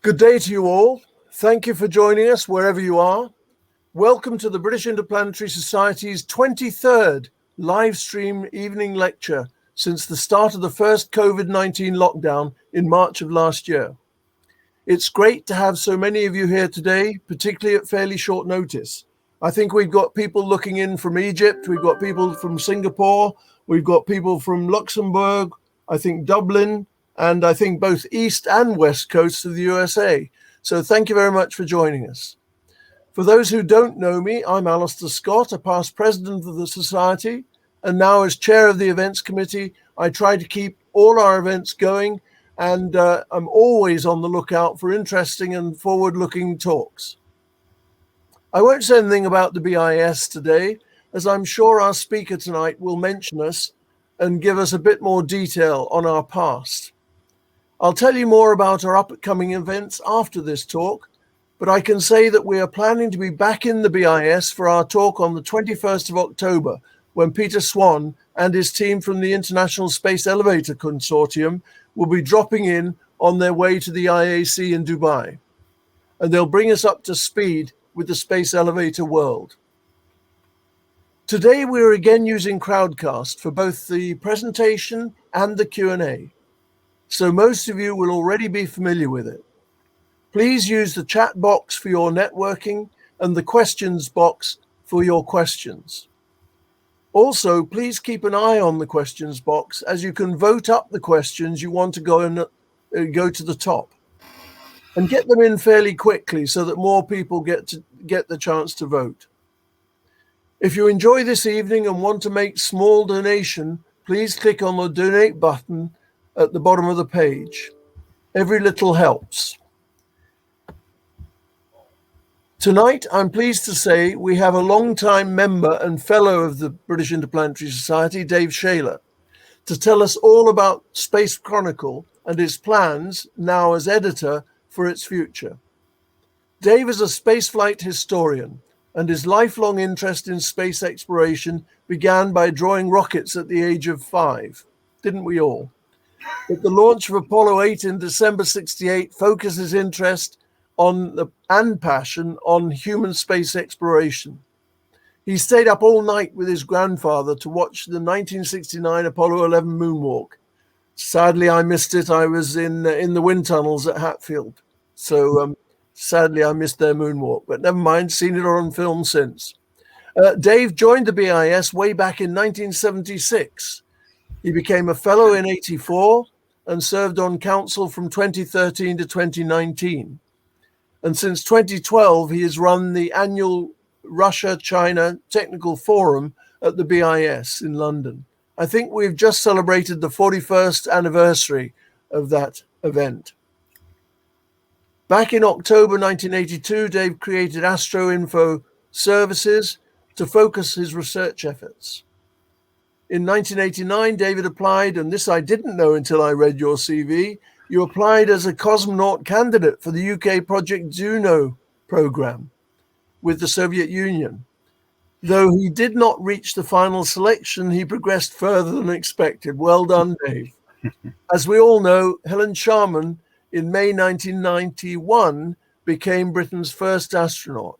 Good day to you all. Thank you for joining us wherever you are. Welcome to the British Interplanetary Society's 23rd live stream evening lecture since the start of the first COVID-19 lockdown in March of last year. It's great to have so many of you here today, particularly at fairly short notice. I think we've got people looking in from Egypt, we've got people from Singapore, we've got people from Luxembourg, I think Dublin, and I think both East and West Coasts of the USA. So thank you very much for joining us. For those who don't know me, I'm Alistair Scott, a past president of the Society, and now as chair of the events committee, I try to keep all our events going, and I'm always on the lookout for interesting and forward-looking talks. I won't say anything about the BIS today, as I'm sure our speaker tonight will mention us and give us a bit more detail on our past. I'll tell you more about our upcoming events after this talk, but I can say that we are planning to be back in the BIS for our talk on the 21st of October, when Peter Swan and his team from the International Space Elevator Consortium will be dropping in on their way to the IAC in Dubai. And they'll bring us up to speed with the space elevator world. Today, we're again using Crowdcast for both the presentation and the Q&A. So most of you will already be familiar with it. Please use the chat box for your networking and the questions box for your questions. Also, please keep an eye on the questions box as you can vote up the questions you want to go to the top. And get them in fairly quickly so that more people get the chance to vote. If you enjoy this evening and want to make small donation, please click on the donate button at the bottom of the page. Every little helps. Tonight, I'm pleased to say we have a long-time member and fellow of the British Interplanetary Society, Dave Shayler, to tell us all about Space Chronicle and his plans, now as editor, for its future. Dave is a spaceflight historian, and his lifelong interest in space exploration began by drawing rockets at the age of 5. Didn't we all? But the launch of Apollo 8 in December '68 focused his interest and passion on human space exploration. He stayed up all night with his grandfather to watch the 1969 Apollo 11 moonwalk. Sadly, I missed it. I was in the wind tunnels at Hatfield. So sadly, I missed their moonwalk, but never mind, seen it on film since. Dave joined the BIS way back in 1976. He became a fellow in '84 and served on council from 2013 to 2019. And since 2012, he has run the annual Russia-China Technical Forum at the BIS in London. I think we've just celebrated the 41st anniversary of that event. Back in October 1982, Dave created Astro Info Services to focus his research efforts. In 1989, David applied, and this I didn't know until I read your CV, you applied as a cosmonaut candidate for the UK Project Juno program with the Soviet Union. Though he did not reach the final selection, he progressed further than expected. Well done, Dave. As we all know, Helen Sharman in May 1991 became Britain's first astronaut.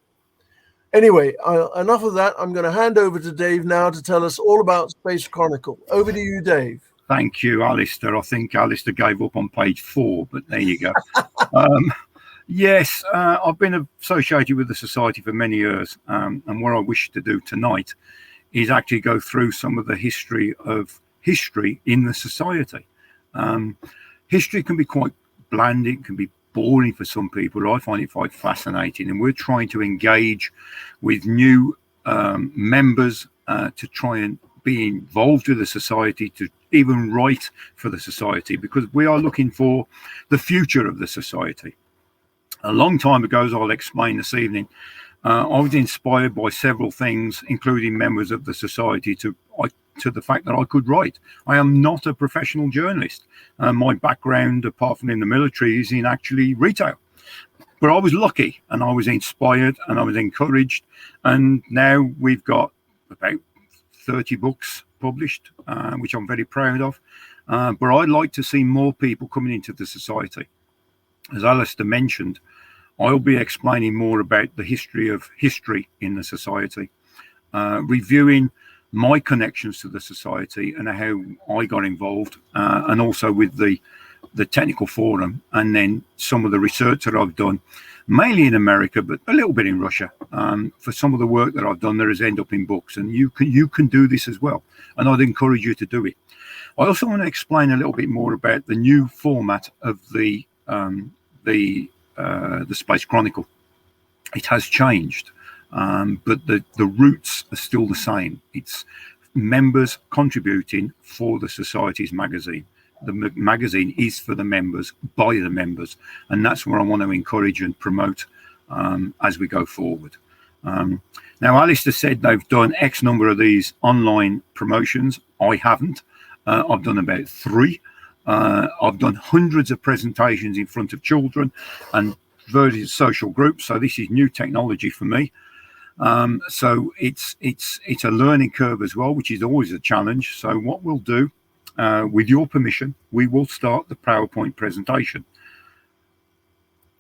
Anyway, enough of that. I'm going to hand over to Dave now to tell us all about Space Chronicle. Over to you, Dave. Thank you, Alistair. I think Alistair gave up on page 4, but there you go. Yes, I've been associated with the Society for many years, and what I wish to do tonight is actually go through some of the history in the Society. History can be quite bland, it can be boring for some people. I find it quite fascinating, and we're trying to engage with new members to try and be involved with the Society, to even write for the Society, because we are looking for the future of the Society. A long time ago, as I'll explain this evening, I was inspired by several things, including members of the Society, to the fact that I could write. I am not a professional journalist. My background, apart from in the military, is in actually retail. But I was lucky, and I was inspired, and I was encouraged. And now we've got about 30 books published, which I'm very proud of. But I'd like to see more people coming into the Society. as Alistair mentioned, I'll be explaining more about the history of history in the society, reviewing my connections to the society and how I got involved, and also with the technical forum, and then some of the research that I've done, mainly in America, but a little bit in Russia. For some of the work that I've done, there has ended up in books, and you can do this as well, and I'd encourage you to do it. I also want to explain a little bit more about the new format of the Space Chronicle. It has changed, but the roots are still the same. It's members contributing for the Society's magazine. The magazine is for the members, by the members, and that's what I want to encourage and promote as we go forward. Now, Alistair said they've done X number of these online promotions. I haven't. I've done about 3. I've done hundreds of presentations in front of children and various social groups. So this is new technology for me. So it's a learning curve as well, which is always a challenge. So what we'll do, with your permission, we will start the PowerPoint presentation,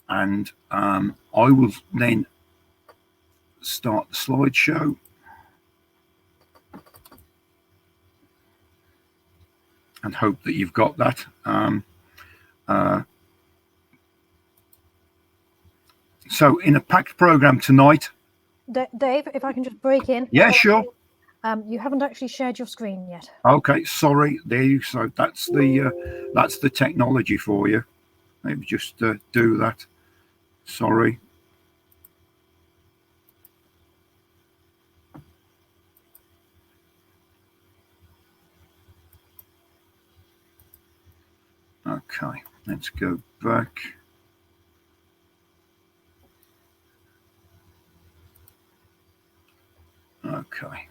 and I will then start the slideshow. And hope that you've got that. So in a packed program tonight. Dave, if I can just break in. Yeah, sure. You haven't actually shared your screen yet. Okay, sorry. There you so that's the technology for you. Maybe just do that. Sorry. Okay, let's go back. Okay.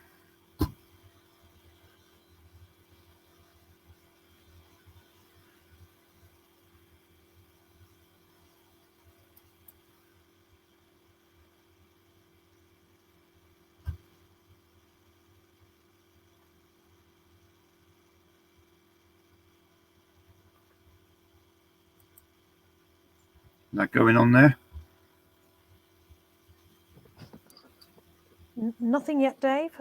That going on there? Nothing yet, Dave.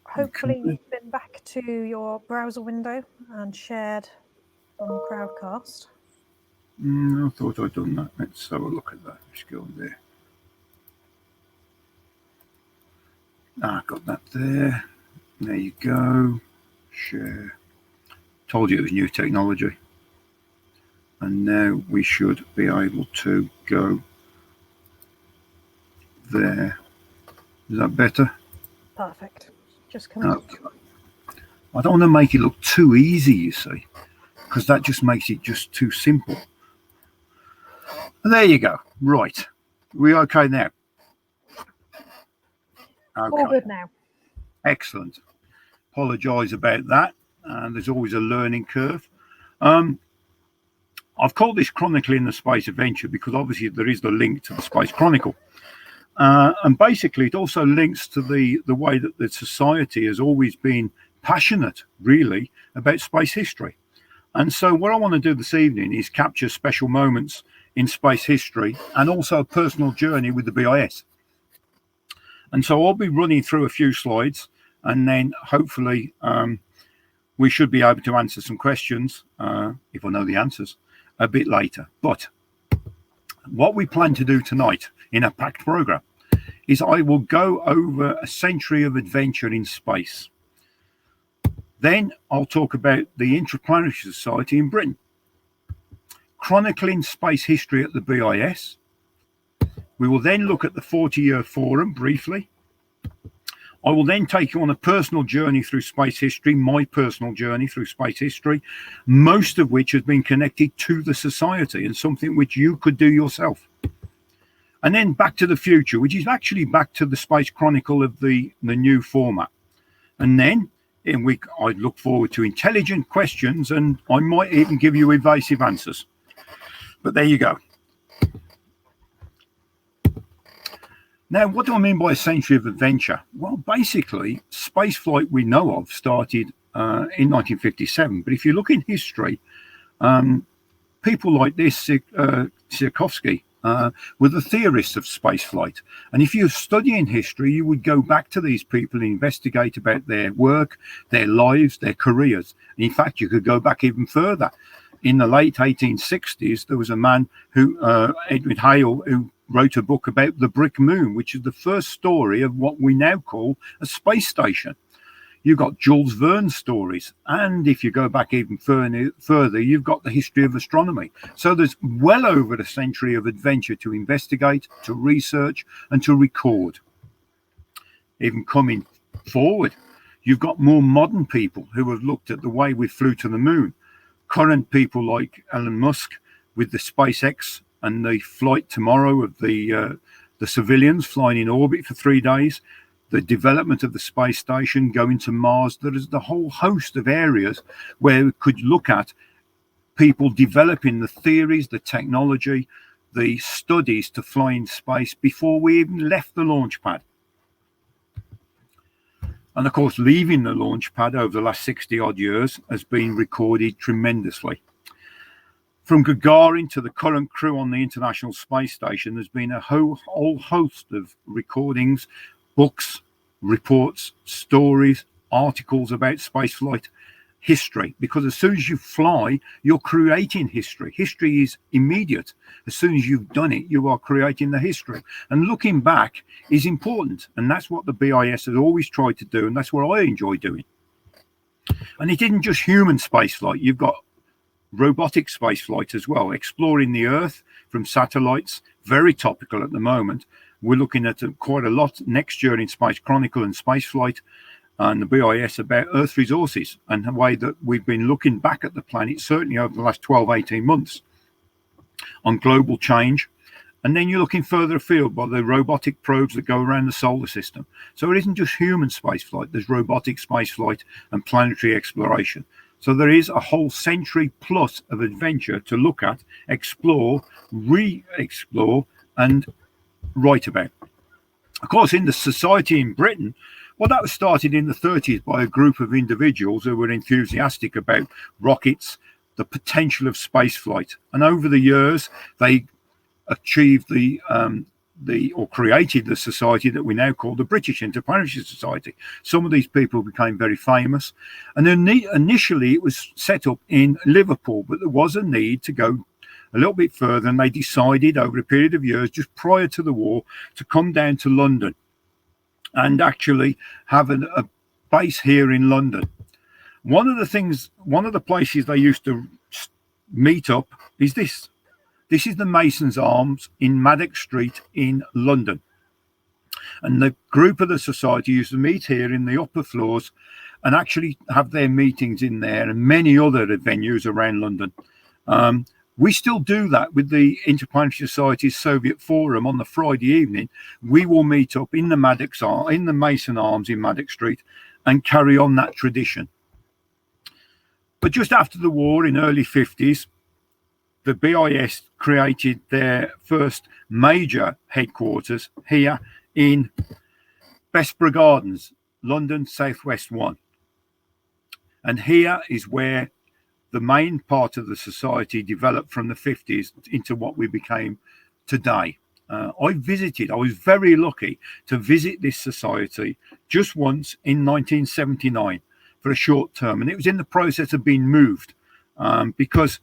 Hopefully you've been back to your browser window and shared on Crowdcast. I thought I'd done that. Let's have a look at that. Let's go there. Got that there. There you go. Share. Told you it was new technology. And now we should be able to go there. Is that better? Perfect. Just come up. I don't want to make it look too easy, you see, because that just makes it just too simple. And there you go. Right. We okay now? Okay. All good now. Excellent. Apologise about that. There's always a learning curve. I've called this Chronicling the Space Adventure because obviously there is the link to the Space Chronicle. And basically it also links to the way that the society has always been passionate, really, about space history. And so what I want to do this evening is capture special moments in space history and also a personal journey with the BIS. And so I'll be running through a few slides, and then hopefully we should be able to answer some questions, if I know the answers, a bit later. But what we plan to do tonight in a packed program is I will go over a century of adventure in space. Then I'll talk about the Interplanetary Society in Britain, chronicling space history at the BIS. We will then look at the 40-year forum briefly. I will then take you on a personal journey through space history, my personal journey through space history, most of which has been connected to the society and something which you could do yourself. And then Back to the Future, which is actually back to the Space Chronicle of the new format. And then I look forward to intelligent questions, and I might even give you evasive answers. But there you go. Now, what do I mean by a century of adventure? Well, basically, spaceflight we know of started in 1957. But if you look in history, people like this, Tsiolkovsky, were the theorists of spaceflight. And if you're studying history, you would go back to these people and investigate about their work, their lives, their careers. And in fact, you could go back even further. In the late 1860s, there was a man who, Edward Hale, who wrote a book about the brick moon, which is the first story of what we now call a space station. You've got Jules Verne's stories. And if you go back even further, you've got the history of astronomy. So there's well over a century of adventure to investigate, to research, and to record. Even coming forward, you've got more modern people who have looked at the way we flew to the moon. Current people like Elon Musk with the SpaceX and the flight tomorrow of the civilians flying in orbit for 3 days. The development of the space station, going to Mars. There is the whole host of areas where we could look at people developing the theories, the technology, the studies to fly in space before we even left the launch pad. And of course, leaving the launch pad over the last 60 odd years has been recorded tremendously. From Gagarin to the current crew on the International Space Station, there's been a whole host of recordings, books, reports, stories, articles about spaceflight history, because as soon as you fly, you're creating history. History is immediate. As soon as you've done it, you are creating the history. And looking back is important. And that's what the BIS has always tried to do. And that's what I enjoy doing. And it isn't just human spaceflight. You've got robotic spaceflight as well, exploring the Earth from satellites, very topical at the moment. We're looking at quite a lot next year in Space Chronicle and Spaceflight and the BIS about Earth resources and the way that we've been looking back at the planet, certainly over the last 12, 18 months, on global change. And then you're looking further afield by the robotic probes that go around the solar system. So it isn't just human spaceflight, there's robotic spaceflight and planetary exploration. So there is a whole century plus of adventure to look at, explore, re-explore, and write about. Of course, in the society in Britain, well, that was started in the 30s by a group of individuals who were enthusiastic about rockets, the potential of spaceflight. And over the years, they achieved or created the society that we now call the British Interplanetary Society. Some of these people became very famous. And then initially it was set up in Liverpool, but there was a need to go a little bit further, and they decided over a period of years, just prior to the war, to come down to London and actually have a base here in London. One of the places they used to meet up is this. This is the Mason's Arms in Maddox Street in London. And the group of the society used to meet here in the upper floors and actually have their meetings in there and many other venues around London. We still do that with the Interplanetary Society's Soviet Forum on the Friday evening. We will meet up in the Mason Arms in Maddox Street and carry on that tradition. But just after the war in early 50s, the BIS created their first major headquarters here in Bessborough Gardens, London, Southwest 1. And here is where the main part of the society developed from the 50s into what we became today. I was very lucky to visit this society just once in 1979 for a short term. And it was in the process of being moved because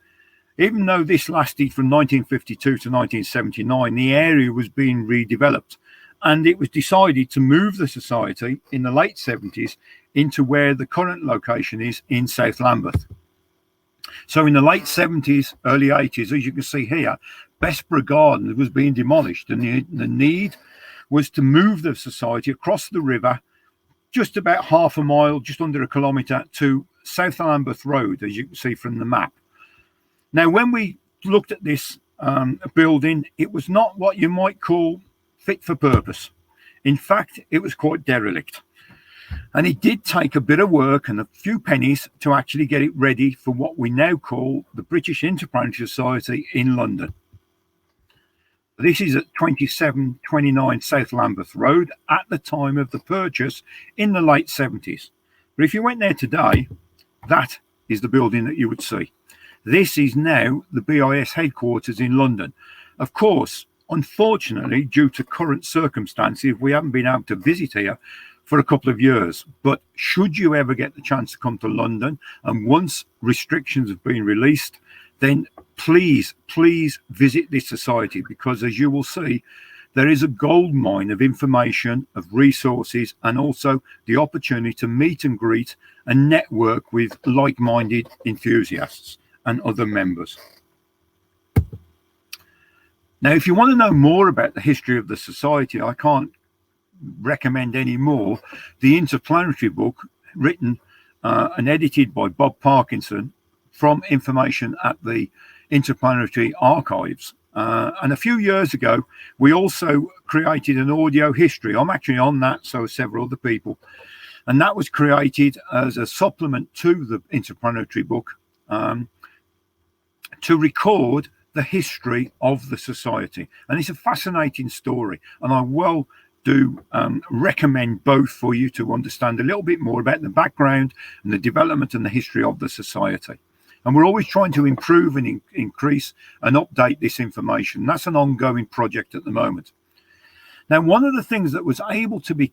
even though this lasted from 1952 to 1979, the area was being redeveloped. And it was decided to move the society in the late 70s into where the current location is in South Lambeth. So in the late 70s, early 80s, as you can see here, Bessborough Gardens was being demolished. And the need was to move the society across the river, just about half a mile, just under a kilometre, to South Lambeth Road, as you can see from the map. Now, when we looked at this building, it was not what you might call fit for purpose. In fact, it was quite derelict. And it did take a bit of work and a few pennies to actually get it ready for what we now call the British Interplanetary Society in London. This is at 2729 South Lambeth Road at the time of the purchase in the late 70s. But if you went there today, that is the building that you would see. This is now the BIS headquarters in London. Of course, unfortunately, due to current circumstances, we haven't been able to visit here for a couple of years. But should you ever get the chance to come to London, and once restrictions have been released, then please visit this society, because as you will see, there is a gold mine of information, of resources, and also the opportunity to meet and greet and network with like-minded enthusiasts and other members. Now, if you want to know more about the history of the society, I can't recommend any more the Interplanetary Book, written and edited by Bob Parkinson from information at the Interplanetary Archives. And a few years ago, we also created an audio history. I'm actually on that, so are several other people. And that was created as a supplement to the Interplanetary Book to record the history of the society. And it's a fascinating story. And I do recommend both for you to understand a little bit more about the background and the development and the history of the society. And we're always trying to improve and increase and update this information. That's an ongoing project at the moment. Now, one of the things that was able to be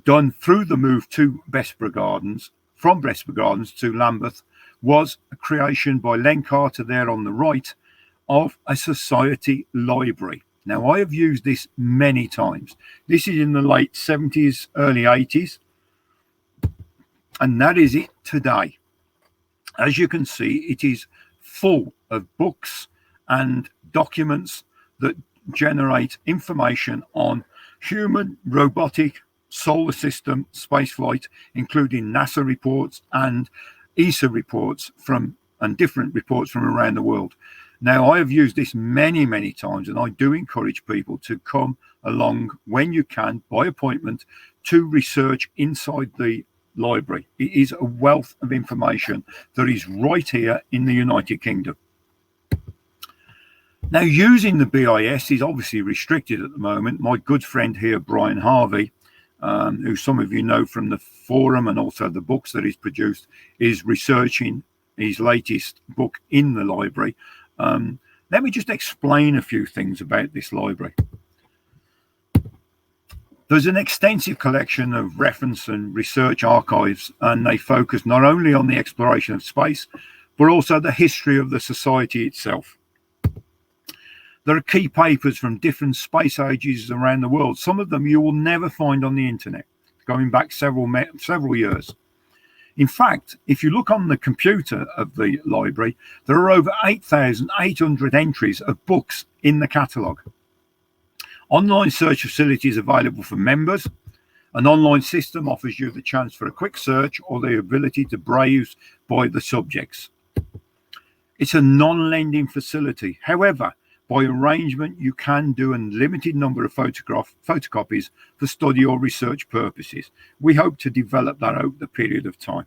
done through the move to Bessborough Gardens, from Bessborough Gardens to Lambeth, was a creation by Len Carter there on the right of a society library. Now, I have used this many times. This is in the late 70s, early 80s. And that is it today. As you can see, it is full of books and documents that generate information on human, robotic, solar system, spaceflight, including NASA reports and ESA reports and different reports from around the world. Now, I have used this many times, and I do encourage people to come along when you can, by appointment, to research inside the library. It is a wealth of information that is right here in the United Kingdom. Now, using the BIS is obviously restricted at the moment. My good friend here, Brian Harvey, who some of you know from the forum and also the books that he's produced, is researching his latest book in the library. Let me just explain a few things about this library. There's an extensive collection of reference and research archives, and they focus not only on the exploration of space, but also the history of the society itself. There are key papers from different space ages around the world. Some of them you will never find on the internet, going back several years. In fact, if you look on the computer of the library, there are over 8,800 entries of books in the catalogue. Online search facilities available for members. An online system offers you the chance for a quick search or the ability to browse by the subjects. It's a non-lending facility. However, by arrangement, you can do a limited number of photocopies for study or research purposes. We hope to develop that over the period of time.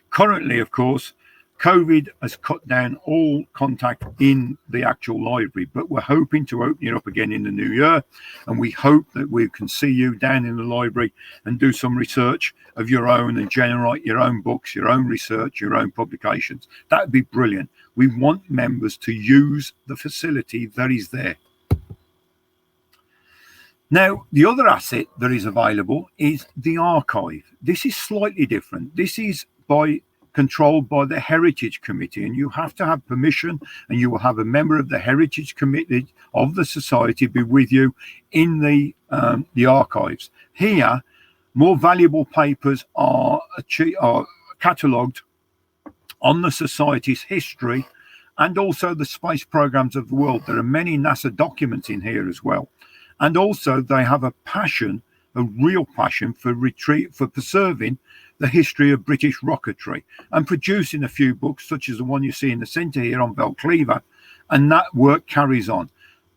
Currently, of course, COVID has cut down all contact in the actual library, but we're hoping to open it up again in the new year. And we hope that we can see you down in the library and do some research of your own and generate your own books, your own research, your own publications. That would be brilliant. We want members to use the facility that is there. Now, the other asset that is available is the archive. This is slightly different. This is controlled by the Heritage Committee, and you have to have permission, and you will have a member of the Heritage Committee of the Society be with you in the archives. Here, more valuable papers are catalogued on the Society's history and also the space programs of the world. There are many NASA documents in here as well. And also they have a real passion for preserving the history of British rocketry and producing a few books such as the one you see in the centre here on Belcleve, and that work carries on.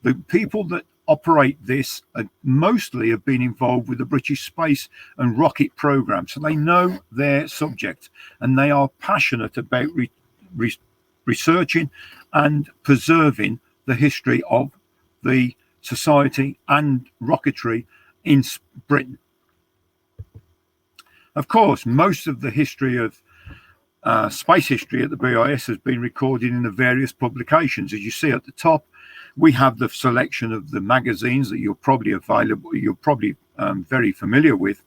The people that operate this mostly have been involved with the British space and rocket program, so they know their subject and they are passionate about researching and preserving the history of the society and rocketry in Britain. Of course, most of the history of space history at the BIS has been recorded in the various publications. As you see at the top, we have the selection of the magazines that you're probably very familiar with.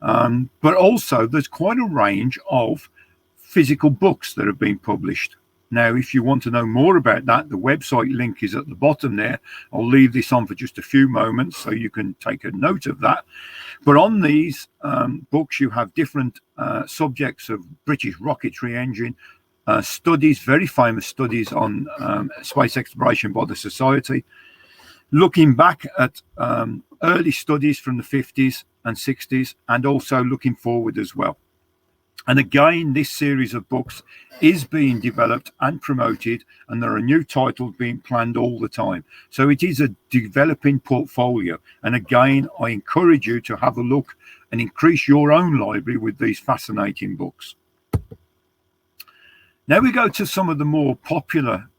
But also there's quite a range of physical books that have been published. Now, if you want to know more about that, the website link is at the bottom there. I'll leave this on for just a few moments so you can take a note of that. But on these books, you have different subjects of British rocketry engine, studies, very famous studies on space exploration by the Society, looking back at early studies from the 50s and 60s, and also looking forward as well. And again, this series of books is being developed and promoted, and there are new titles being planned all the time. So it is a developing portfolio. And again, I encourage you to have a look and increase your own library with these fascinating books. Now we go to some of the more popular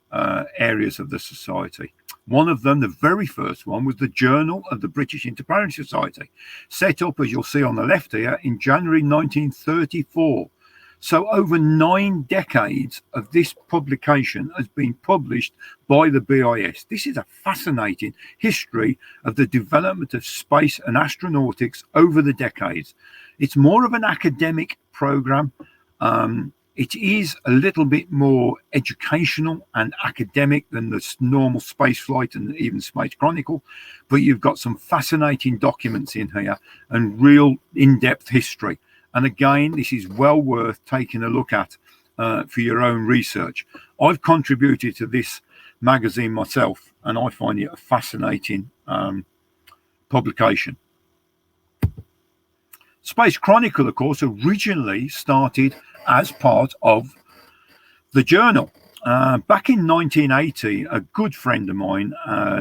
areas of the Society. One of them, the very first one, was the Journal of the British Interplanetary Society, set up, as you'll see on the left here, in January 1934. So over 9 decades of this publication has been published by the BIS. This is a fascinating history of the development of space and astronautics over the decades. It's more of an academic program. It is a little bit more educational and academic than the normal space flight and even Space Chronicle, but you've got some fascinating documents in here and real in-depth history. And again, this is well worth taking a look at for your own research. I've contributed to this magazine myself, and I find it a fascinating publication. Space Chronicle, of course, originally started as part of the journal. Back in 1980, a good friend of mine,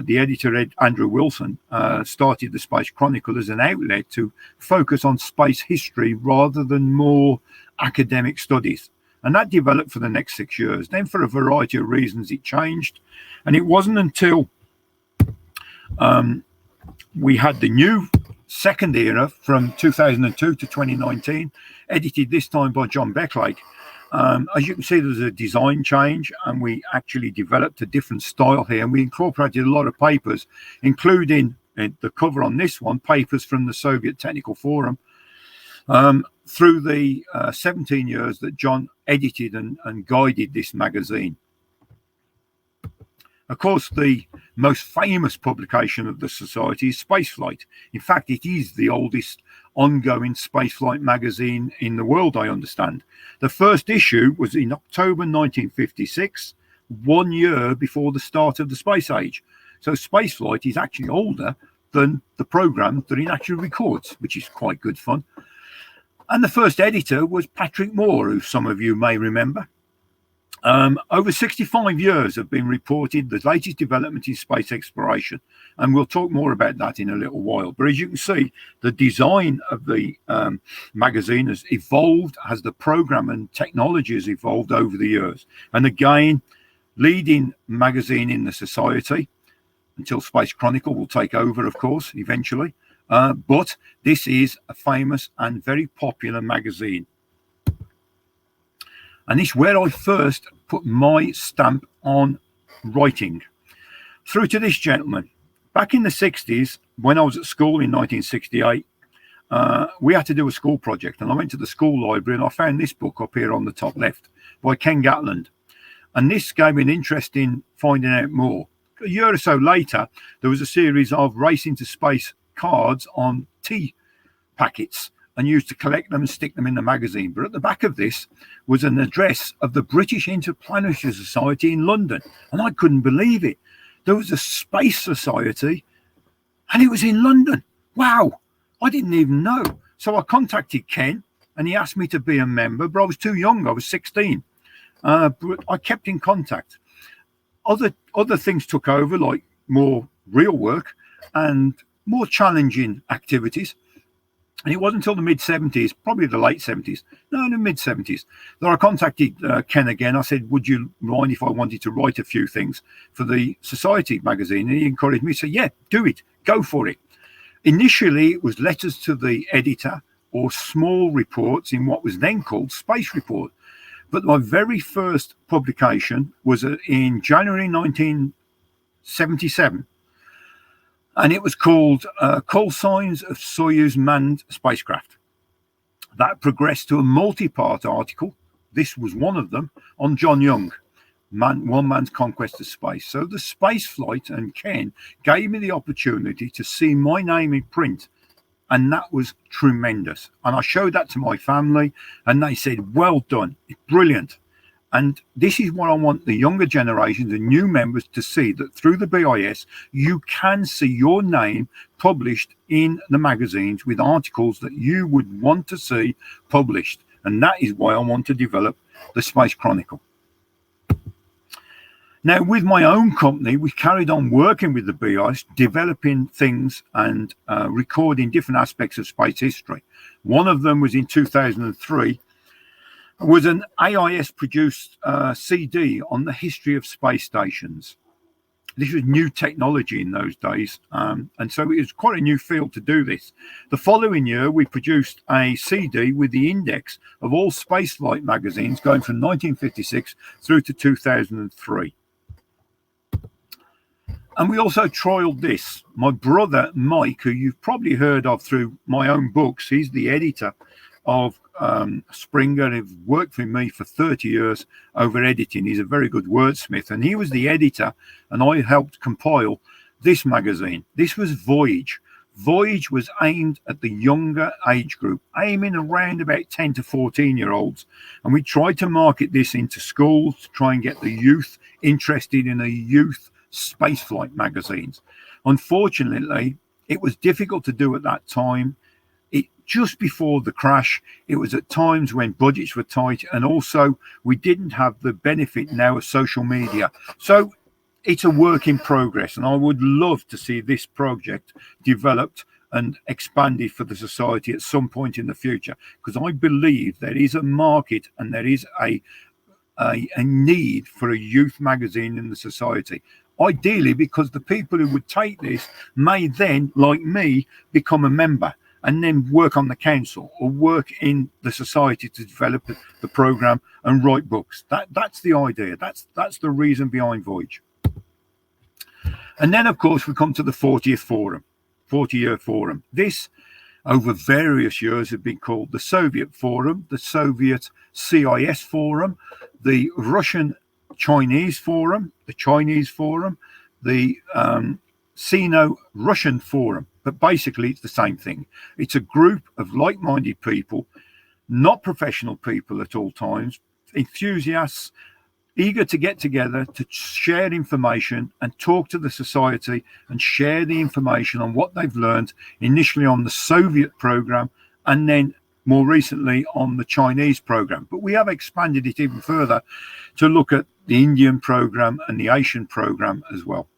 the editor Andrew Wilson, started the Space Chronicle as an outlet to focus on space history rather than more academic studies. And that developed for the next 6 years. Then for a variety of reasons, it changed. And it wasn't until we had the new second era from 2002 to 2019, edited this time by John Becklake. As you can see, there's a design change, and we actually developed a different style here, and we incorporated a lot of papers, including the cover on this one, papers from the Soviet Technical Forum, through the 17 years that John edited and guided this magazine. Of course, the most famous publication of the Society is Spaceflight. In fact, it is the oldest ongoing spaceflight magazine in the world, I understand. The first issue was in October 1956, 1 year before the start of the space age. So Spaceflight is actually older than the program that it actually records, which is quite good fun. And the first editor was Patrick Moore, who some of you may remember. Over 65 years have been reported the latest development in space exploration, and we'll talk more about that in a little while. But as you can see, the design of the magazine has evolved as the program and technology has evolved over the years. And again, leading magazine in the Society until Space Chronicle will take over, of course, eventually. But this is a famous and very popular magazine. And it's where I first put my stamp on writing. Through to this gentleman. Back in the 60s, when I was at school in 1968, we had to do a school project. And I went to the school library and I found this book up here on the top left by Ken Gatland. And this gave me an interest in finding out more. A year or so later, there was a series of Racing to Space cards on tea packets, and used to collect them and stick them in the magazine. But at the back of this was an address of the British Interplanetary Society in London. And I couldn't believe it. There was a space society and it was in London. Wow, I didn't even know. So I contacted Ken and he asked me to be a member, but I was too young, I was 16. But I kept in contact. Other things took over, like more real work and more challenging activities. And it wasn't until the mid-70s, probably the late 70s, no, the mid-70s, that I contacted Ken again. I said, would you mind if I wanted to write a few things for the Society magazine? And he encouraged me to say, yeah, do it, go for it. Initially, it was letters to the editor or small reports in what was then called Space Report. But my very first publication was in January 1977, and it was called Call Signs of Soyuz Manned Spacecraft. That progressed to a multi-part article. This was one of them on John Young, One Man's Conquest of Space. So the space flight and Ken gave me the opportunity to see my name in print, and that was tremendous. And I showed that to my family, and they said, well done, it's brilliant. And this is what I want the younger generations and new members to see, that through the BIS, you can see your name published in the magazines with articles that you would want to see published. And that is why I want to develop the Space Chronicle. Now, with my own company, we carried on working with the BIS, developing things and recording different aspects of space history. One of them was in 2003, was an AIS-produced CD on the history of space stations. This was new technology in those days, and so it was quite a new field to do this. The following year, we produced a CD with the index of all spaceflight magazines going from 1956 through to 2003. And we also trialed this. My brother, Mike, who you've probably heard of through my own books, he's the editor of Springer. He's worked for me for 30 years over editing. He's a very good wordsmith, and he was the editor, and I helped compile this magazine. This was Voyage. Voyage was aimed at the younger age group, aiming around about 10 to 14-year-olds. And we tried to market this into schools to try and get the youth interested in a youth spaceflight magazines. Unfortunately, it was difficult to do at that time. Just before the crash, it was at times when budgets were tight, and also we didn't have the benefit now of social media. So it's a work in progress, and I would love to see this project developed and expanded for the society at some point in the future, because I believe there is a market and there is a need for a youth magazine in the society. Ideally, because the people who would take this may then, like me, become a member and then work on the council or work in the society to develop the program and write books. That's the idea. That's the reason behind Voyage. And then, of course, we come to the 40th forum, 40-year forum. This, over various years, had been called the Soviet Forum, the Soviet CIS Forum, the Russian-Chinese Forum, the Chinese Forum, the Sino-Russian Forum. But basically, it's the same thing. It's a group of like-minded people, not professional people at all times, enthusiasts, eager to get together to share information and talk to the society and share the information on what they've learned initially on the Soviet program and then more recently on the Chinese program. But we have expanded it even further to look at the Indian program and the Asian program as well.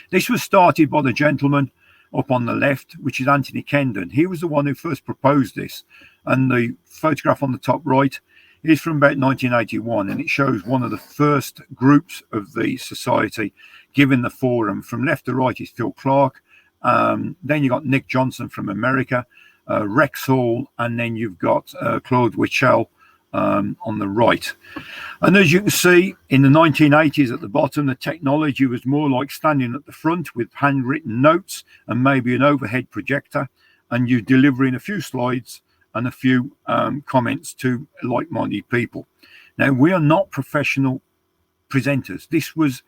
This was started by the gentleman up on the left, which is Anthony Kendon. He was the one who first proposed this, and the photograph on the top right is from about 1981, and it shows one of the first groups of the society given the forum. From left to right is Phil Clark, then you got Nick Johnson from America, Rex Hall, and then you've got Claude Wichel on the right. And as you can see, in the 1980s at the bottom, the technology was more like standing at the front with handwritten notes and maybe an overhead projector, and you delivering a few slides and a few comments to like-minded people. Now, we are not professional presenters. This was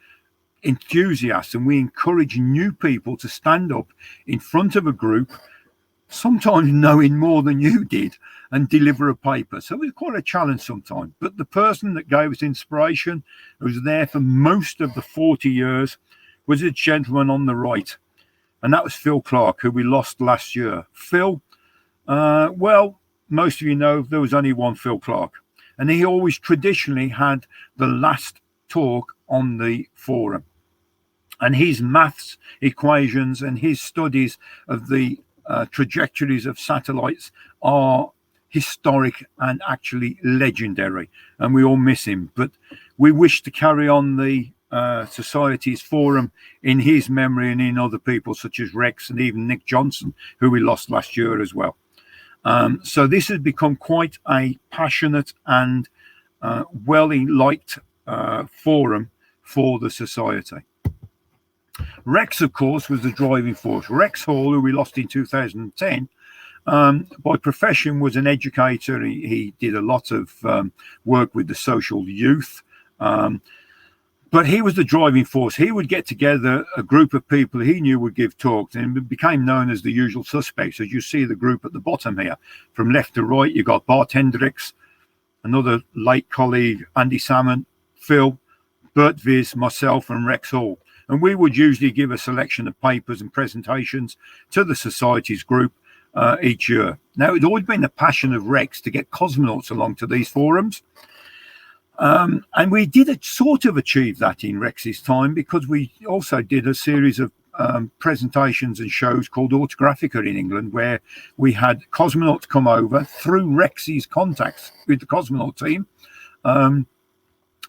enthusiasts, and we encourage new people to stand up in front of a group, sometimes knowing more than you did, and deliver a paper. So it was quite a challenge sometimes. But the person that gave us inspiration, who was there for most of the 40 years, was a gentleman on the right. And that was Phil Clark, who we lost last year. Phil, well, most of you know there was only one Phil Clark. And he always traditionally had the last talk on the forum. And his maths equations and his studies of the trajectories of satellites are historic and actually legendary, and we all miss him. But we wish to carry on the society's forum in his memory and in other people such as Rex and even Nick Johnson, who we lost last year as well. So this has become quite a passionate and liked forum for the society. Rex, of course, was the driving force. Rex Hall, who we lost in 2010, by profession was an educator. He did a lot of work with the social youth, but he was the driving force. He would get together a group of people he knew would give talks, and became known as the usual suspects. As you see the group at the bottom here, from left to right, you got Bart Hendricks, another late colleague, Andy Salmon, Phil, Bert Viz, myself, and Rex Hall. And we would usually give a selection of papers and presentations to the society's group each year. Now, it's always been the passion of Rex to get cosmonauts along to these forums. And we did sort of achieve that in Rex's time, because we also did a series of presentations and shows called Autographica in England, where we had cosmonauts come over through Rex's contacts with the cosmonaut team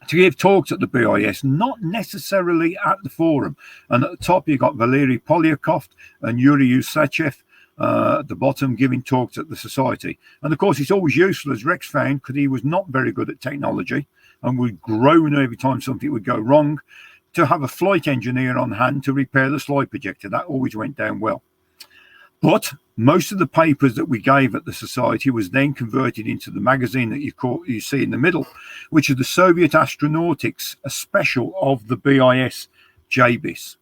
to give talks at the BIS, not necessarily at the forum. And at the top, you got Valery Polyakov and Yuri Usachev at the bottom, giving talks at the society. And of course, it's always useful, as Rex found, because he was not very good at technology and would groan every time something would go wrong, to have a flight engineer on hand to repair the slide projector. That always went down well. But most of the papers that we gave at the society was then converted into the magazine that you see in the middle, which is the Soviet Astronautics, a special of the BIS JBIS.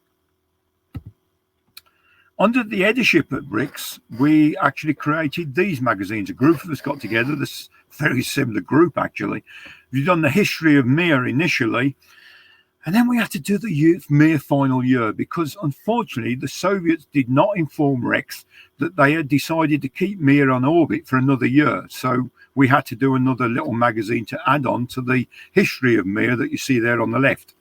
Under the editorship at Rex, we actually created these magazines. A group of us got together, this very similar group actually. We've done the history of Mir initially, and then we had to do the Mir final year, because unfortunately the Soviets did not inform Rex that they had decided to keep Mir on orbit for another year. So we had to do another little magazine to add on to the history of Mir that you see there on the left.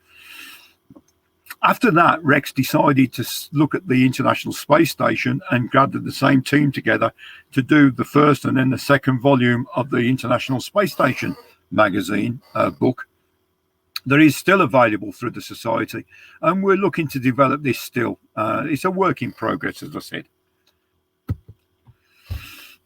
After that, Rex decided to look at the International Space Station and gathered the same team together to do the first and then the second volume of the International Space Station magazine book. That is still available through the society, and we're looking to develop this still. It's a work in progress, as I said.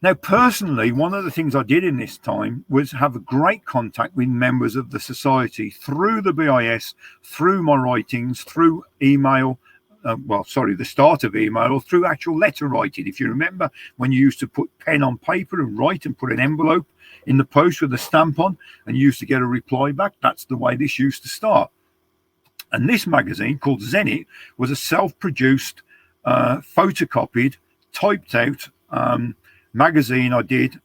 Now, personally, one of the things I did in this time was have a great contact with members of the society through the BIS, through my writings, through email, the start of email, or through actual letter writing. If you remember when you used to put pen on paper and write and put an envelope in the post with a stamp on, and you used to get a reply back, that's the way this used to start. And this magazine, called Zenit, was a self-produced, photocopied, typed out magazine I did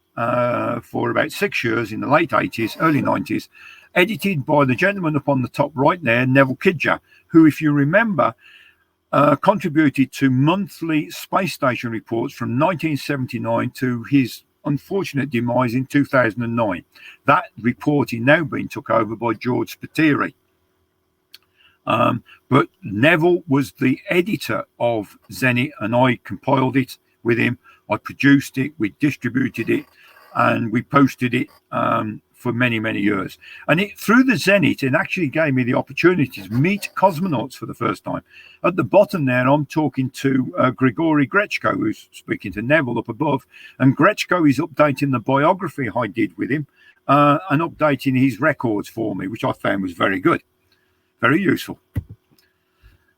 for about 6 years in the late 80s, early 90s, edited by the gentleman up on the top right there, Neville Kidger, who, if you remember, contributed to monthly space station reports from 1979 to his unfortunate demise in 2009. That reporting now being took over by George Spiteri. But Neville was the editor of Zenit, and I compiled it with him. I produced it, we distributed it, and we posted it for many, many years. And through the Zenit, it actually gave me the opportunity to meet cosmonauts for the first time. At the bottom there, I'm talking to Grigory Grechko, who's speaking to Neville up above. And Grechko is updating the biography I did with him and updating his records for me, which I found was very good, very useful.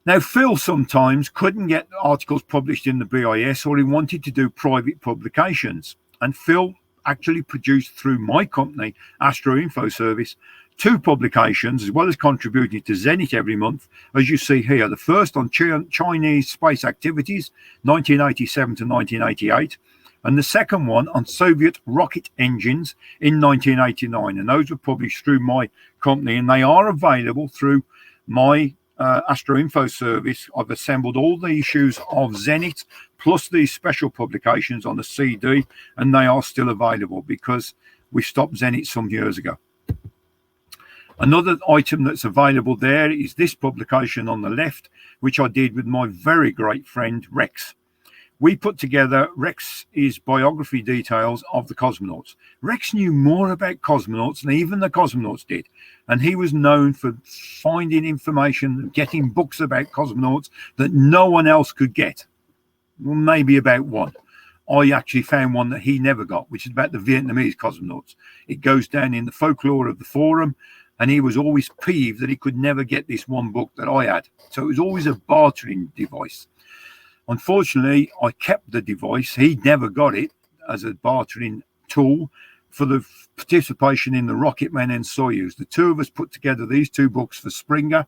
Now, Phil sometimes couldn't get articles published in the BIS, or he wanted to do private publications. And Phil actually produced through my company, Astro Info Service, 2 publications, as well as contributing to Zenit every month, as you see here. The first on Chinese space activities, 1987 to 1988, and the second one on Soviet rocket engines in 1989. And those were published through my company, and they are available through my Astro Info Service. I've assembled all the issues of Zenit plus these special publications on the CD, and they are still available because we stopped Zenit some years ago. Another item that's available there is this publication on the left, which I did with my very great friend Rex. We put together Rex's biography details of the cosmonauts. Rex knew more about cosmonauts than even the cosmonauts did. And he was known for finding information, getting books about cosmonauts that no one else could get. Well, maybe about one. I actually found one that he never got, which is about the Vietnamese cosmonauts. It goes down in the folklore of the forum, and he was always peeved that he could never get this one book that I had. So it was always a bartering device. Unfortunately, I kept the device. He never got it as a bartering tool for the participation in the Rocketman and Soyuz. The two of us put together these two books for Springer,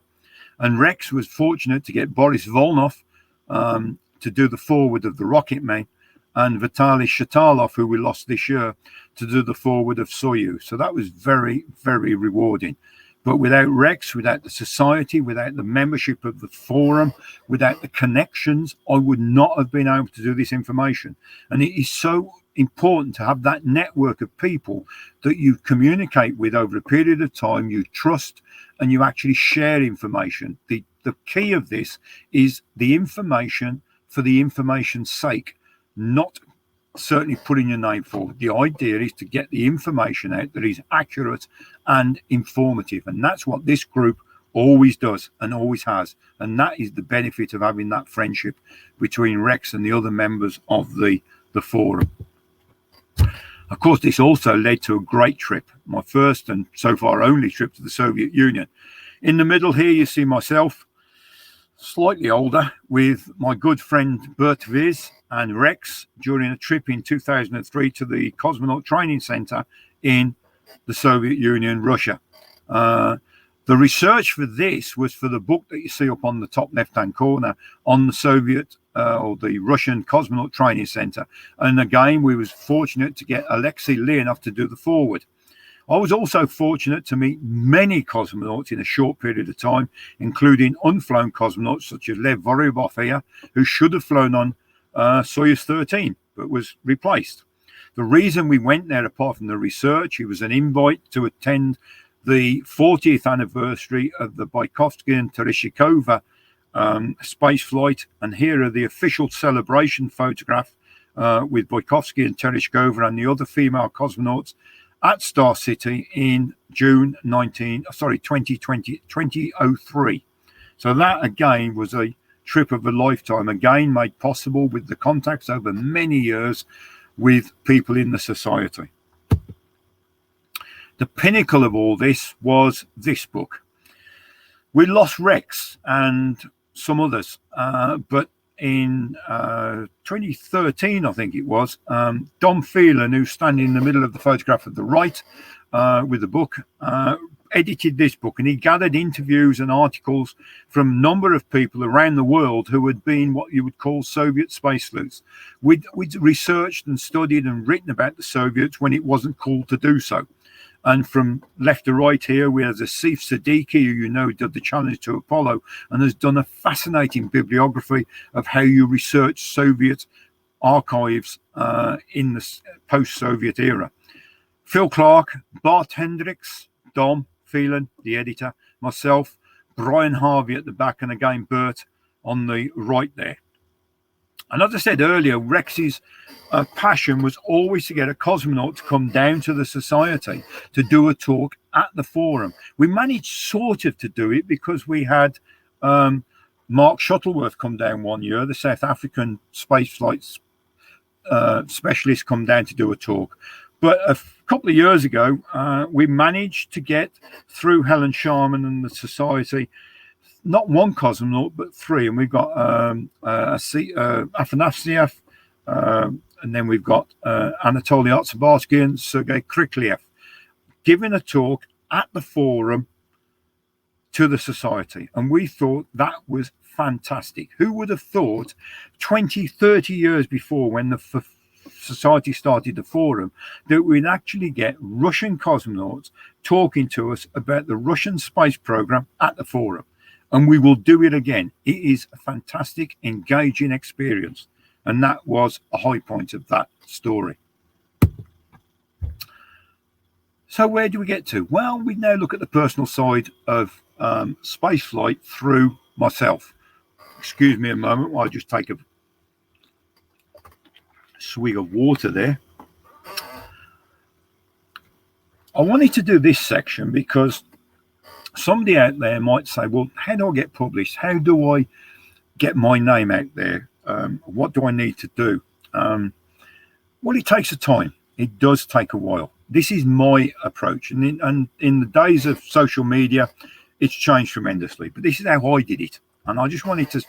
and Rex was fortunate to get Boris Volnov to do the foreword of the Rocketman, and Vitaly Shatalov, who we lost this year, to do the foreword of Soyuz. So that was very, very rewarding. But without Rex, without the society, without the membership of the forum, without the connections, I would not have been able to do this information. And it is so important to have that network of people that you communicate with over a period of time, you trust, and you actually share information. The key of this is the information for the information's sake, not certainly putting your name forward. The idea is to get the information out that is accurate and informative, and that's what this group always does and always has, and that is the benefit of having that friendship between Rex and the other members of the forum. Of course, this also led to a great trip, my first and so far only trip to the Soviet Union. In the middle here you see myself, slightly older, with my good friend Bert Viz and Rex during a trip in 2003 to the Cosmonaut Training Center in the Soviet Union, Russia. The research for this was for the book that you see up on the top left-hand corner on the Soviet or the Russian Cosmonaut Training Center. And again, we was fortunate to get Alexei Leonov to do the foreword. I was also fortunate to meet many cosmonauts in a short period of time, including unflown cosmonauts such as Lev Voryubov here, who should have flown on Soyuz 13, but was replaced. The reason we went there, apart from the research, it was an invite to attend the 40th anniversary of the Bykovsky and Tereshikova space flight, and here are the official celebration photograph with Bykovsky and Tereshikova and the other female cosmonauts at Star City in June 2003. So that again was a trip of a lifetime, again made possible with the contacts over many years with people in the society. The pinnacle of all this was this book. We lost Rex and some others, but in 2013, I think it was, Dom Phelan, who's standing in the middle of the photograph at the right with the book, edited this book, and he gathered interviews and articles from a number of people around the world who had been what you would call Soviet space sleuths. We'd researched and studied and written about the Soviets when it wasn't cool to do so. And from left to right here, we have Asif Siddiqui, who you know did the Challenge to Apollo and has done a fascinating bibliography of how you research Soviet archives in the post-Soviet era. Phil Clark, Bart Hendricks, Dom Phelan, the editor, myself, Brian Harvey at the back, and again Bert on the right there. And as I said earlier, Rex's passion was always to get a cosmonaut to come down to the society to do a talk at the forum. We managed sort of to do it because we had Mark Shuttleworth come down one year, the South African space flight specialist, come down to do a talk. But a couple of years ago, we managed to get through Helen Sharman and the society not one cosmonaut, but three. And we've got Afanasiev, and then we've got Anatoly Otsabarsky and Sergei Krikliev giving a talk at the forum to the society. And we thought that was fantastic. Who would have thought 20, 30 years before, when the society started the forum, that we'd actually get Russian cosmonauts talking to us about the Russian space program at the forum. And we will do it again. It is a fantastic, engaging experience. And that was a high point of that story. So where do we get to? Well, we now look at the personal side of spaceflight through myself. Excuse me a moment while I just take a swig of water there. I wanted to do this section because somebody out there might say, well, how do I get published? How do I get my name out there? What do I need to do? Well, it takes a time. It does take a while. This is my approach. And in the days of social media, it's changed tremendously. But this is how I did it. And I just wanted to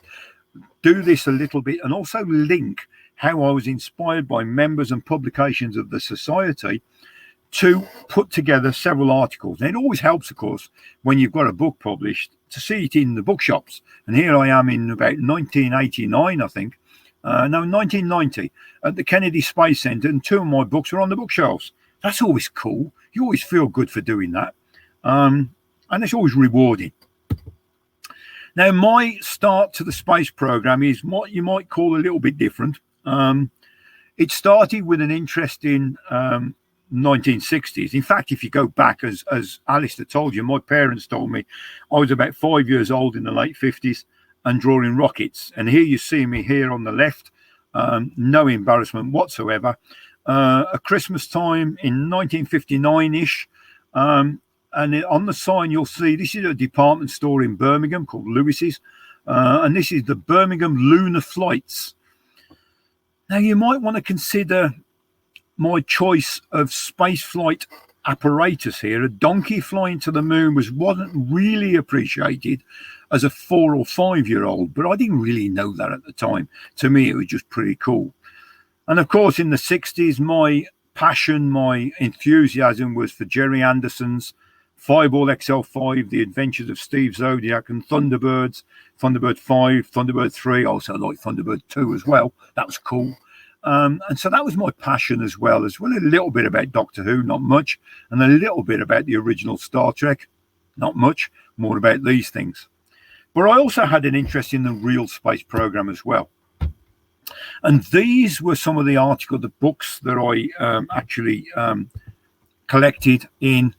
do this a little bit and also link how I was inspired by members and publications of the Society to put together several articles. And it always helps, of course, when you've got a book published to see it in the bookshops. And here I am in about 1989, I think. 1990 at the Kennedy Space Center, and 2 of my books are on the bookshelves. That's always cool. You always feel good for doing that. And it's always rewarding. Now, my start to the space program is what you might call a little bit different. It started with an interest in 1960s. In fact, if you go back, as Alistair told you, my parents told me I was about 5 years old in the late 50s and drawing rockets. And here you see me here on the left, no embarrassment whatsoever. At Christmas time in 1959-ish, and on the sign you'll see this is a department store in Birmingham called Lewis's, and this is the Birmingham Lunar Flights. Now, you might want to consider my choice of space flight apparatus here. A donkey flying to the moon wasn't really appreciated as a 4 or 5 year old, but I didn't really know that at the time. To me, it was just pretty cool. And of course, in the 60s, my passion, my enthusiasm was for Jerry Anderson's Fireball XL5, The Adventures of Steve Zodiac, and Thunderbirds, Thunderbird 5, Thunderbird 3. I also like Thunderbird 2 as well. That was cool. And so that was my passion as well a little bit about Doctor Who, not much, and a little bit about the original Star Trek, not much, more about these things. But I also had an interest in the real space program as well. And these were some of the books that I actually collected in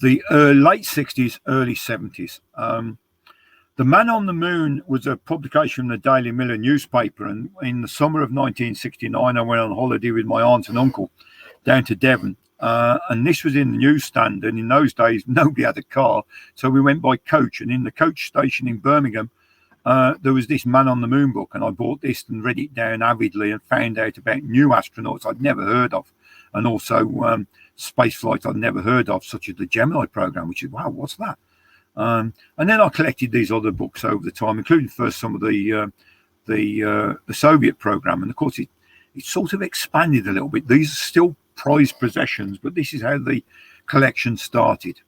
the late 60s, early 70s. The Man on the Moon was a publication from the Daily Mirror newspaper, and in the summer of 1969 I went on holiday with my aunt and uncle down to Devon, and this was in the newsstand, and in those days nobody had a car, so we went by coach, and in the coach station in Birmingham there was this Man on the Moon book, and I bought this and read it down avidly and found out about new astronauts I'd never heard of, and also space flights I'd never heard of, such as the Gemini program, which is, wow, what's that? And then I collected these other books over the time, including first some of the Soviet program, and of course it sort of expanded a little bit. These are still prized possessions, but this is how the collection started.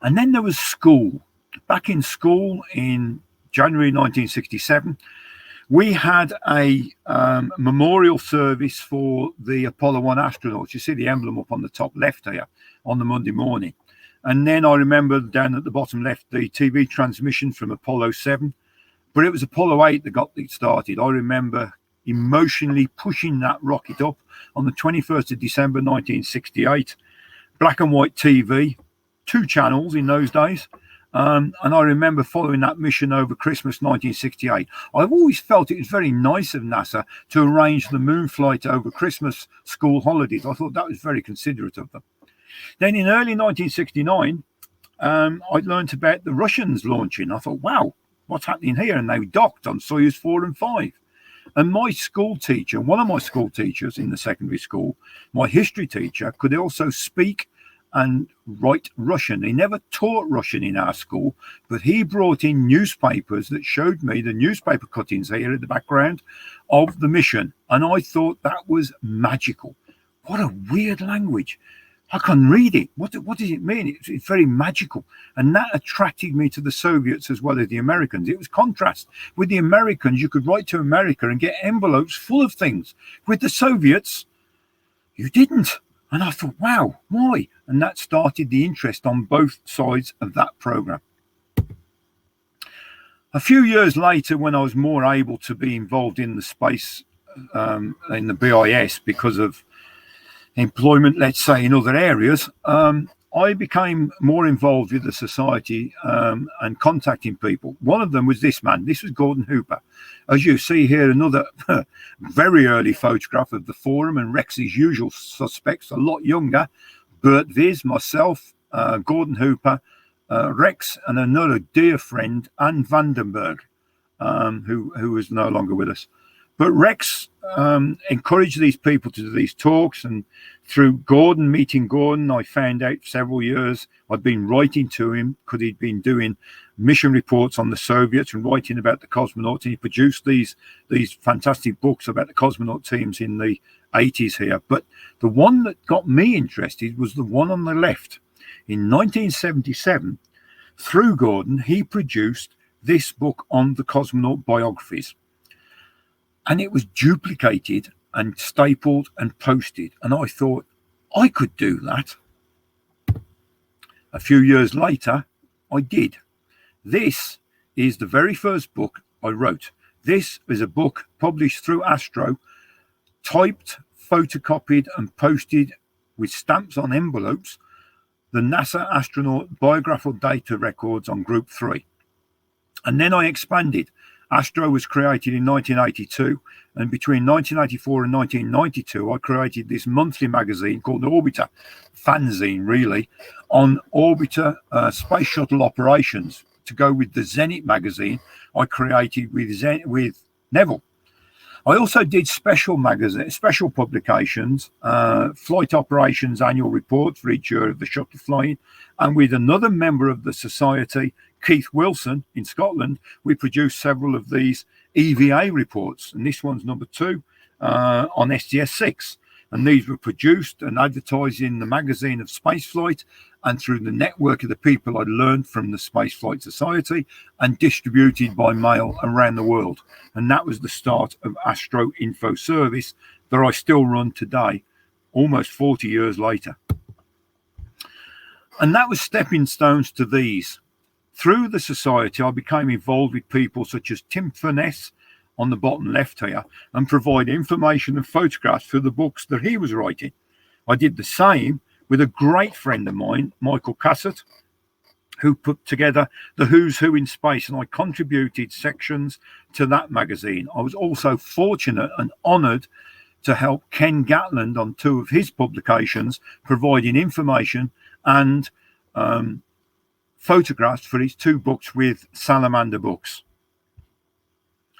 And then there was school. Back in school in January 1967, we had a memorial service for the Apollo 1 astronauts. You see the emblem up on the top left here on the Monday morning. And then I remember down at the bottom left the TV transmission from Apollo 7, but it was Apollo 8 that got it started. I remember emotionally pushing that rocket up on the 21st of December 1968, black and white TV, 2 channels in those days. And I remember following that mission over Christmas 1968. I've always felt it was very nice of NASA to arrange the moon flight over Christmas school holidays. I thought that was very considerate of them. Then in early 1969, I learned about the Russians launching. I thought, wow, what's happening here? And they docked on Soyuz 4 and 5. And my school teacher, one of my school teachers in the secondary school, my history teacher, could also speak and write Russian. He never taught Russian in our school, but he brought in newspapers that showed me the newspaper cuttings here in the background of the mission. And I thought that was magical. What a weird language. I can read it. What does it mean? It's very magical. And that attracted me to the Soviets as well as the Americans. It was contrast. With the Americans, you could write to America and get envelopes full of things. With the Soviets, you didn't. And I thought, wow, why? And that started the interest on both sides of that program. A few years later, when I was more able to be involved in the space, in the BIS, because of employment, let's say, in other areas, I became more involved with the society and contacting people. One of them was this man. This was Gordon Hooper. As you see here, another very early photograph of the forum and Rex's usual suspects, a lot younger. Bert Viz, myself, Gordon Hooper, Rex, and another dear friend, Anne Vandenberg, who is no longer with us. But Rex encouraged these people to do these talks, and through meeting Gordon, I found out several years I'd been writing to him because he'd been doing mission reports on the Soviets and writing about the cosmonauts, and he produced these fantastic books about the cosmonaut teams in the 80s here. But the one that got me interested was the one on the left. In 1977, through Gordon, he produced this book on the cosmonaut biographies. And it was duplicated and stapled and posted. And I thought, I could do that. A few years later, I did. This is the very first book I wrote. This is a book published through Astro, typed, photocopied and posted with stamps on envelopes, the NASA astronaut biographical data records on Group 3. And then I expanded. Astro was created in 1982, and between 1984 and 1992, I created this monthly magazine called Orbiter, fanzine really, on Orbiter space shuttle operations to go with the Zenit magazine I created with Neville. I also did special publications, flight operations annual reports for each year of the shuttle flying, and with another member of the society, Keith Wilson in Scotland, we produced several of these EVA reports, and this one's number 2 on STS-6. And these were produced and advertised in the magazine of Spaceflight and through the network of the people I'd learned from the Spaceflight Society and distributed by mail around the world. And that was the start of Astro Info Service that I still run today, almost 40 years later. And that was stepping stones to these. Through the society, I became involved with people such as Tim Furness on the bottom left here and provide information and photographs for the books that he was writing. I did the same with a great friend of mine, Michael Cassett, who put together the Who's Who in Space, and I contributed sections to that magazine. I was also fortunate and honoured to help Ken Gatland on 2 of his publications, providing information and photographs for his 2 books with Salamander Books.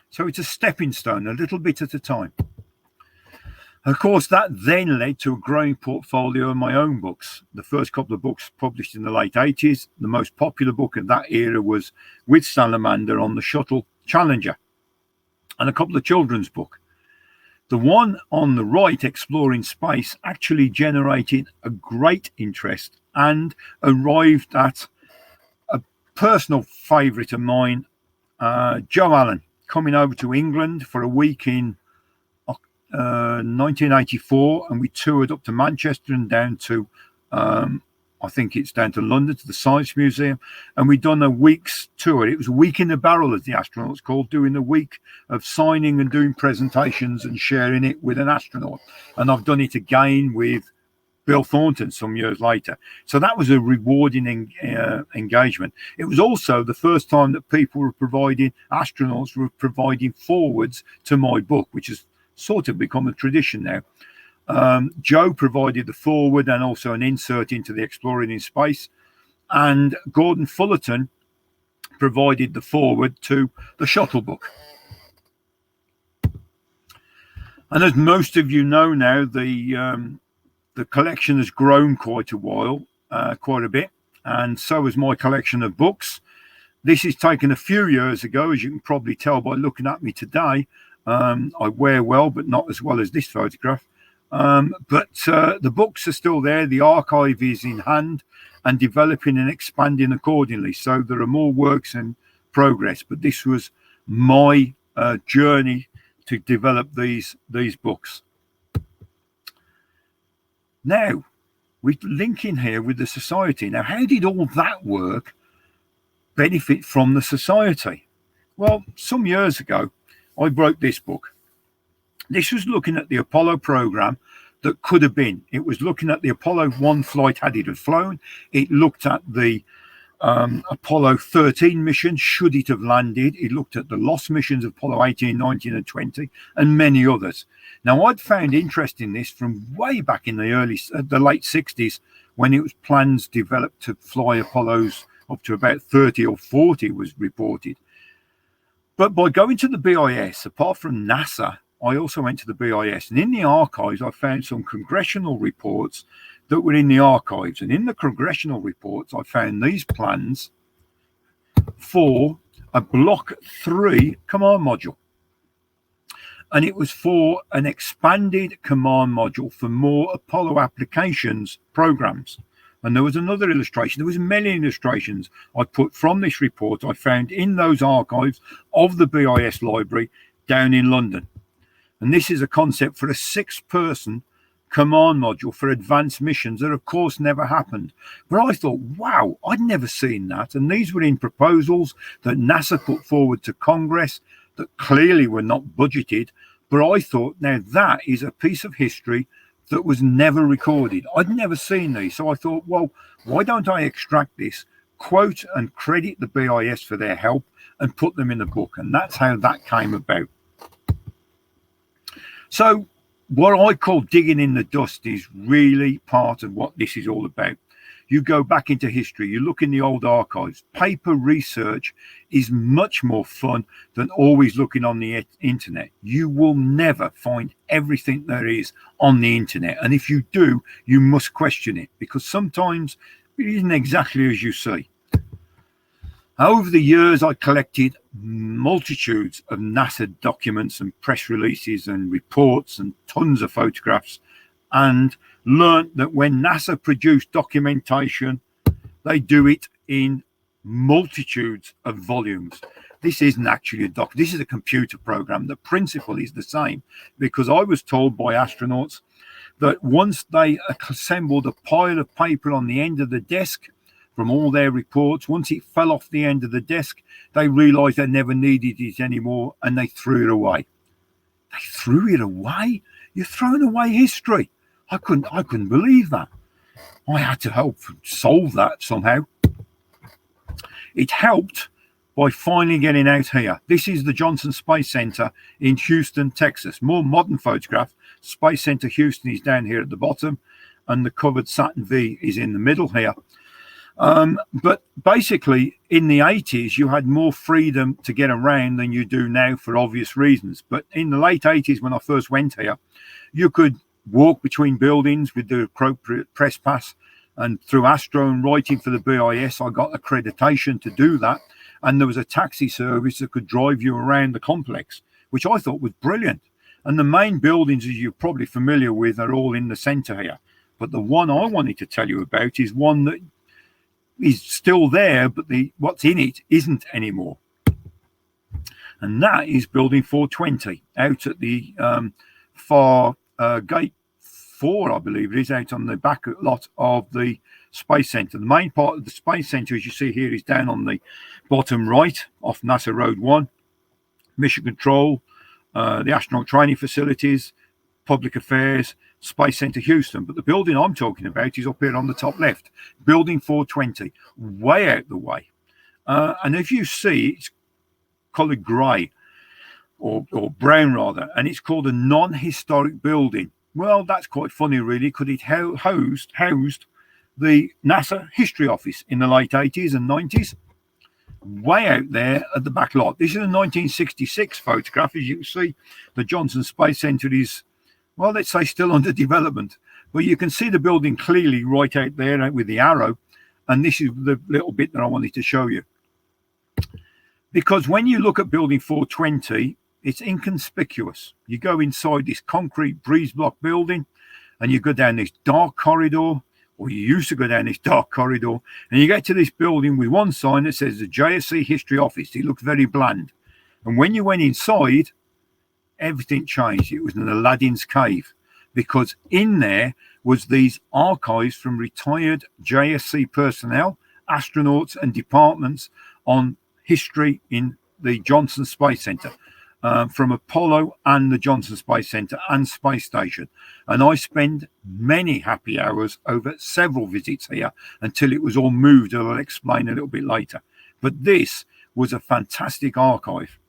So it's a stepping stone, a little bit at a time. Of course, that then led to a growing portfolio of my own books. The first couple of books published in the late 80s. The most popular book of that era was with Salamander on the shuttle Challenger, and a couple of children's books. The one on the right, Exploring Space, actually generated a great interest and arrived at a personal favourite of mine, Joe Allen, coming over to England for a week in 1984, and we toured up to Manchester and down to I think it's down to London to the Science Museum, and we'd done a week's tour. It was a week in the barrel, as the astronauts called, doing a week of signing and doing presentations and sharing it with an astronaut. And I've done it again with Bill Thornton some years later. So that was a rewarding engagement. It was also the first time that astronauts were providing forwards to my book, which has sort of become a tradition now. Joe provided the forward and also an insert into the Exploring in Space, and Gordon Fullerton provided the forward to the shuttle book. And as most of you know now, the collection has grown quite a bit, and so has my collection of books. This is taken a few years ago, as you can probably tell by looking at me today. I wear well, but not as well as this photograph. But the books are still there. The archive is in hand and developing and expanding accordingly. So there are more works in progress. But this was my journey to develop these books. Now, we link in here with the society. Now, how did all that work benefit from the society? Well, some years ago, I wrote this book. This was looking at the Apollo program that could have been. It was looking at the Apollo 1 flight had it have flown. It looked at the Apollo 13 mission, should it have landed. It looked at the lost missions of Apollo 18, 19 and 20, and many others. Now, I'd found interest in this from way back in the late 60s, when it was plans developed to fly Apollos up to about 30 or 40 was reported. But by going to the BIS, apart from NASA, I also went to the BIS, and in the archives, I found some congressional reports that were in the archives. And in the congressional reports, I found these plans for a Block 3 command module. And it was for an expanded command module for more Apollo applications programs. And there was another illustration. There was many illustrations I put from this report I found in those archives of the BIS library down in London. And this is a concept for a 6-person command module for advanced missions that, of course, never happened. But I thought, wow, I'd never seen that. And these were in proposals that NASA put forward to Congress that clearly were not budgeted. But I thought, now that is a piece of history that was never recorded. I'd never seen these. So I thought, well, why don't I extract this, quote and credit the BIS for their help, and put them in the book? And that's how that came about. So what I call digging in the dust is really part of what this is all about. You go back into history, you look in the old archives. Paper research is much more fun than always looking on the internet. You will never find everything there is on the internet. And if you do, you must question it, because sometimes it isn't exactly as you see. Over the years, I collected multitudes of NASA documents and press releases and reports and tons of photographs, and learned that when NASA produce documentation, they do it in multitudes of volumes. This isn't actually a doc. This is a computer program. The principle is the same, because I was told by astronauts that once they assembled a pile of paper on the end of the desk from all their reports, once it fell off the end of the desk, they realized they never needed it anymore, and they threw it away. They threw it away? You're throwing away history. I couldn't believe that. I had to help solve that somehow. It helped by finally getting out here. This is the Johnson Space Center in Houston, Texas. More modern photograph. Space Center Houston is down here at the bottom, and the covered Saturn V is in the middle here. But basically, in the 80s, you had more freedom to get around than you do now for obvious reasons. But in the late 80s, when I first went here, you could walk between buildings with the appropriate press pass, and through Astro and writing for the BIS, I got accreditation to do that. And there was a taxi service that could drive you around the complex, which I thought was brilliant. And the main buildings, as you're probably familiar with, are all in the center here. But the one I wanted to tell you about is one that is still there, but what's in it isn't anymore. And that is Building 420 out at the far Gate 4, I believe it is, out on the back lot of the Space Center. The main part of the Space Center, as you see here, is down on the bottom right off NASA Road 1. Mission Control, the astronaut training facilities, public affairs, Space Center Houston. But the building I'm talking about is up here on the top left, Building 420, way out the way. And if you see, it's colored gray or brown rather, and it's called a non-historic building. Well, that's quite funny really, because it housed the NASA History Office in the late 80s and 90s, way out there at the back lot. This is a 1966 photograph. As you can see, the Johnson Space Center is, well, let's say still under development, but you can see the building clearly right out there with the arrow. And this is the little bit that I wanted to show you. Because when you look at Building 420, it's inconspicuous. You go inside this concrete breeze block building, and you go down this dark corridor, or you used to go down this dark corridor, and you get to this building with one sign that says the JSC History Office. It looks very bland. And when you went inside, everything changed. It was an Aladdin's cave, because in there was these archives from retired JSC personnel, astronauts and departments on history in the Johnson Space Center, from Apollo and the Johnson Space Center and Space Station. And I spent many happy hours over several visits here until it was all moved, and I'll explain a little bit later. But this was a fantastic archive.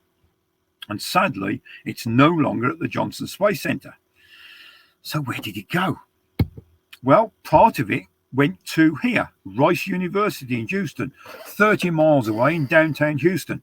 And sadly, it's no longer at the Johnson Space Center. So where did it go? Well, part of it went to here, Rice University in Houston, 30 miles away in downtown Houston.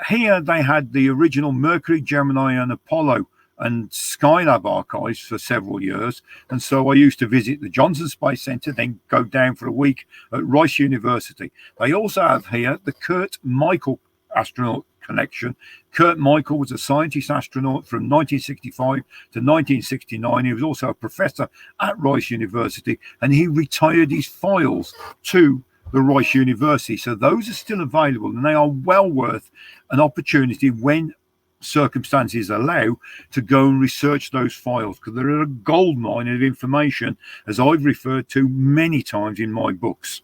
Here they had the original Mercury, Gemini and Apollo and Skylab archives for several years. And so I used to visit the Johnson Space Center, then go down for a week at Rice University. They also have here the Kurt Michael astronaut collection. Kurt Michael was a scientist astronaut from 1965 to 1969. He was also a professor at Rice University, and he retired his files to the Rice University. So those are still available, and they are well worth an opportunity when circumstances allow to go and research those files, because they're a gold mine of information, as I've referred to many times in my books.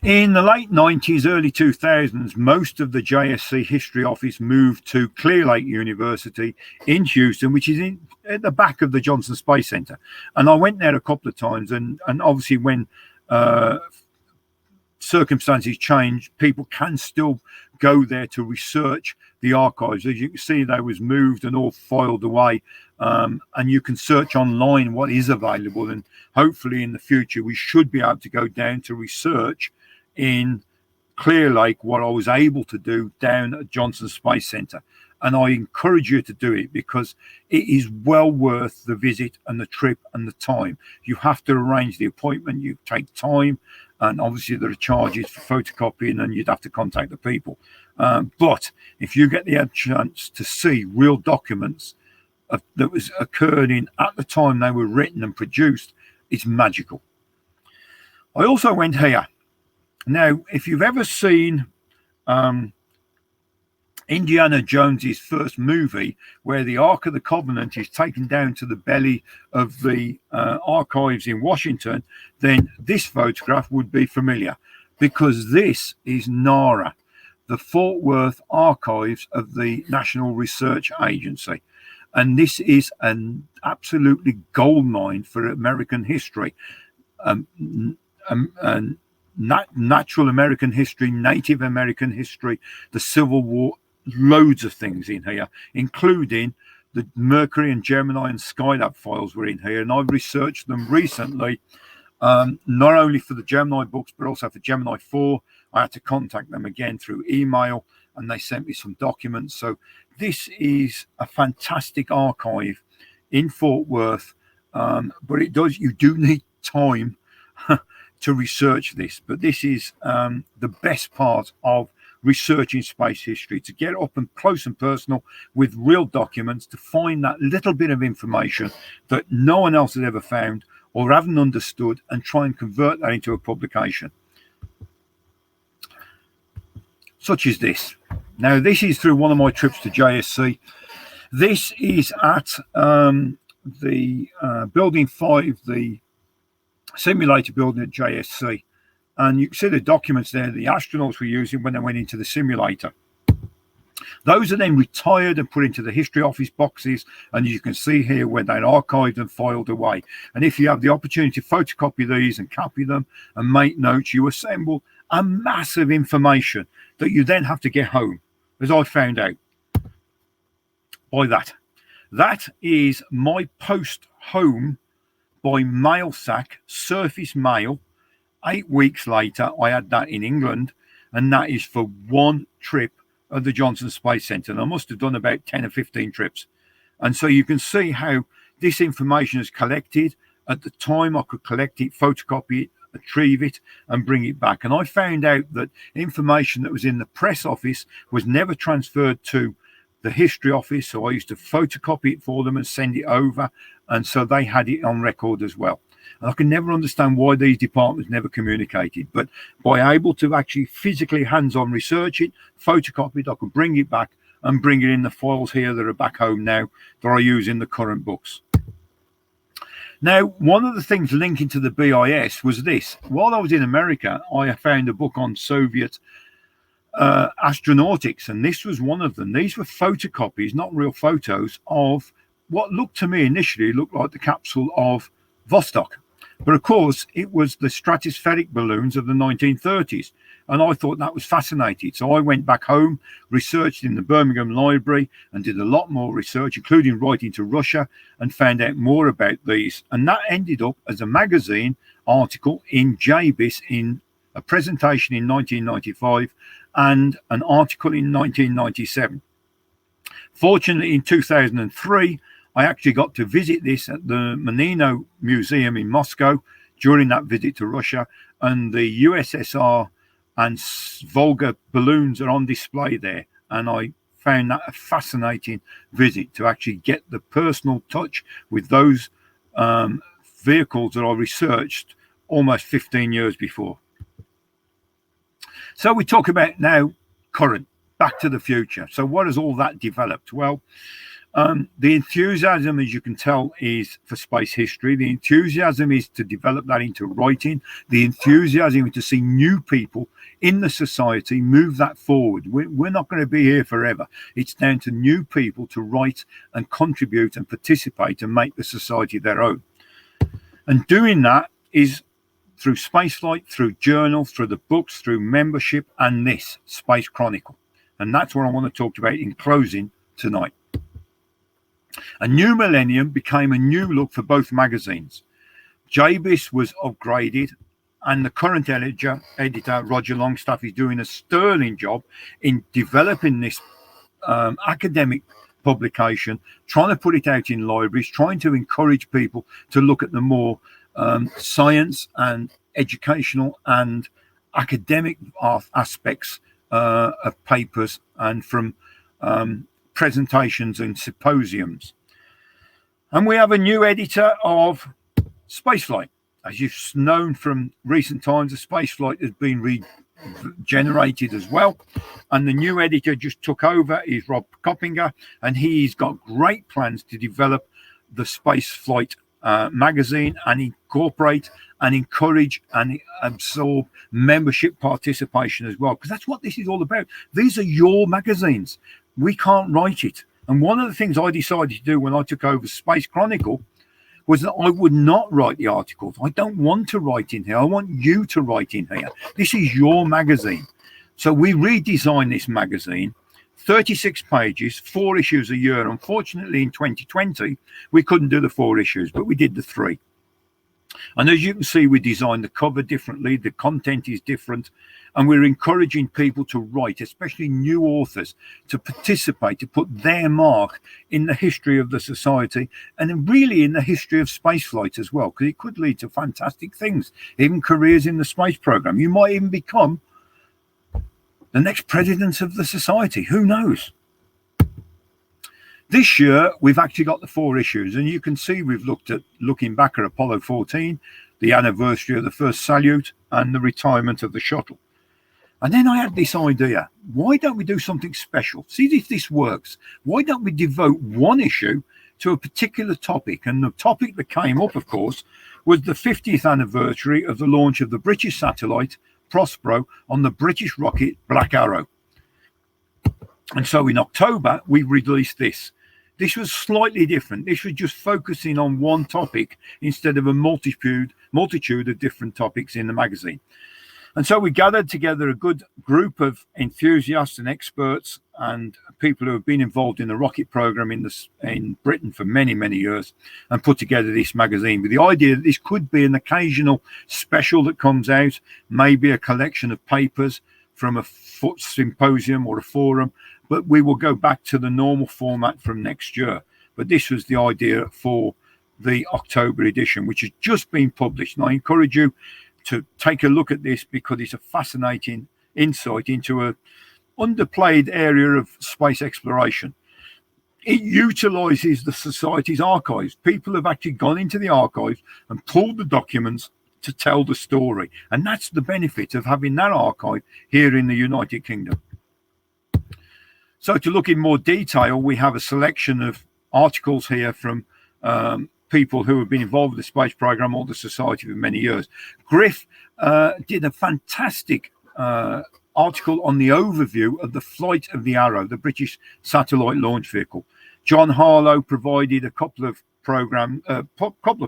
In the late 90s, early 2000s, most of the JSC History Office moved to Clear Lake University in Houston, which is at the back of the Johnson Space Center. And I went there a couple of times, and obviously when circumstances change, people can still go there to research the archives. As you can see, they was moved and all filed away, and you can search online what is available, and hopefully in the future we should be able to go down to research in Clear Lake what I was able to do down at Johnson Space Center. And I encourage you to do it, because it is well worth the visit and the trip and the time. You have to arrange the appointment, you take time, and obviously there are charges for photocopying, and you'd have to contact the people. But if you get the chance to see real documents that was occurring at the time they were written and produced, it's magical. I also went here. Now, if you've ever seen Indiana Jones's first movie, where the Ark of the Covenant is taken down to the belly of the archives in Washington, then this photograph would be familiar, because this is NARA, the Fort Worth Archives of the National Research Agency. And this is an absolutely gold mine for American history. Natural American history, Native American history, the Civil War, loads of things in here, including the Mercury and Gemini and Skylab files were in here, and I've researched them recently, not only for the Gemini books but also for Gemini 4. I had to contact them again through email, and they sent me some documents. So this is a fantastic archive in Fort Worth, but you do need time to research this. But this is the best part of researching space history, to get up and close and personal with real documents, to find that little bit of information that no one else has ever found or haven't understood, and try and convert that into a publication such as this. Now, this is through one of my trips to JSC. This is at the Building 5, the simulator building at JSC. And you can see the documents there the astronauts were using when they went into the simulator. Those are then retired and put into the history office boxes, and you can see here where they're archived and filed away. And if you have the opportunity to photocopy these and copy them and make notes, you assemble a massive information that you then have to get home, as I found out by that. That is my post home by mail sack, surface mail. 8 weeks later, I had that in England, and that is for one trip of the Johnson Space Center. And I must have done about 10 or 15 trips. And so you can see how this information is collected. At the time, I could collect it, photocopy it, retrieve it, and bring it back. And I found out that information that was in the press office was never transferred to the history office. So I used to photocopy it for them and send it over. And so they had it on record as well. And I can never understand why these departments never communicated. But by able to actually physically hands-on research it, photocopy it, I could bring it back and bring it in the files here that are back home now that I use in the current books. Now, one of the things linking to the BIS was this. While I was in America, I found a book on Soviet astronautics, and this was one of them. These were photocopies, not real photos, of what looked to me initially looked like the capsule of Vostok. But of course, it was the stratospheric balloons of the 1930s. And I thought that was fascinating. So I went back home, researched in the Birmingham Library, and did a lot more research, including writing to Russia, and found out more about these. And that ended up as a magazine article in JBIS, in a presentation in 1995 and an article in 1997. Fortunately, in 2003, I actually got to visit this at the Menino Museum in Moscow during that visit to Russia, and the USSR and Volga balloons are on display there, and I found that a fascinating visit to actually get the personal touch with those vehicles that I researched almost 15 years before. So we talk about now current, back to the future. So what has all that developed? Well, the enthusiasm, as you can tell, is for space history. The enthusiasm is to develop that into writing. The enthusiasm is to see new people in the society move that forward. We're not going to be here forever. It's down to new people to write and contribute and participate and make the society their own. And doing that is through spaceflight, through journals, through the books, through membership, and this Space Chronicle. And that's what I want to talk about in closing tonight. A new millennium became a new look for both magazines. JBIS was upgraded, and the current editor, Roger Longstaff, is doing a sterling job in developing this academic publication, trying to put it out in libraries, trying to encourage people to look at the more science and educational and academic aspects of papers and from presentations and symposiums. And we have a new editor of Spaceflight. As you've known from recent times, the Spaceflight has been regenerated as well. And the new editor just took over is Rob Coppinger, and he's got great plans to develop the Spaceflight magazine and incorporate and encourage and absorb membership participation as well, because that's what this is all about. These are your magazines. We can't write it. And one of the things I decided to do when I took over Space Chronicle was that I would not write the articles. I don't want to write in here. I want you to write in here. This is your magazine. So we redesigned this magazine, 36 pages, 4 issues a year. Unfortunately, in 2020, we couldn't do the 4 issues, but we did the 3. And as you can see, we designed the cover differently. The content is different. And we're encouraging people to write, especially new authors, to participate, to put their mark in the history of the society and really in the history of spaceflight as well, because it could lead to fantastic things, even careers in the space program. You might even become the next president of the society. Who knows? This year, we've actually got the 4 issues, and you can see we've looking back at Apollo 14, the anniversary of the first salute, and the retirement of the shuttle. And then I had this idea, why don't we do something special? See if this works. Why don't we devote 1 issue to a particular topic? And the topic that came up, of course, was the 50th anniversary of the launch of the British satellite, Prospero, on the British rocket Black Arrow. And so in October, we released this. This was slightly different. This was just focusing on 1 topic instead of a multitude of different topics in the magazine. And so we gathered together a good group of enthusiasts and experts and people who have been involved in the rocket program in Britain for many, many years, and put together this magazine with the idea that this could be an occasional special that comes out, maybe a collection of papers from a symposium or a forum, but we will go back to the normal format from next year. But this was the idea for the October edition, which has just been published. And I encourage you to take a look at this because it's a fascinating insight into a underplayed area of space exploration. It utilizes the society's archives. People have actually gone into the archives and pulled the documents to tell the story. And that's the benefit of having that archive here in the United Kingdom. So to look in more detail, we have a selection of articles here from people who have been involved with the space program or the society for many years. Griff did a fantastic article on the overview of the flight of the Arrow, the British satellite launch vehicle. John Harlow provided a couple of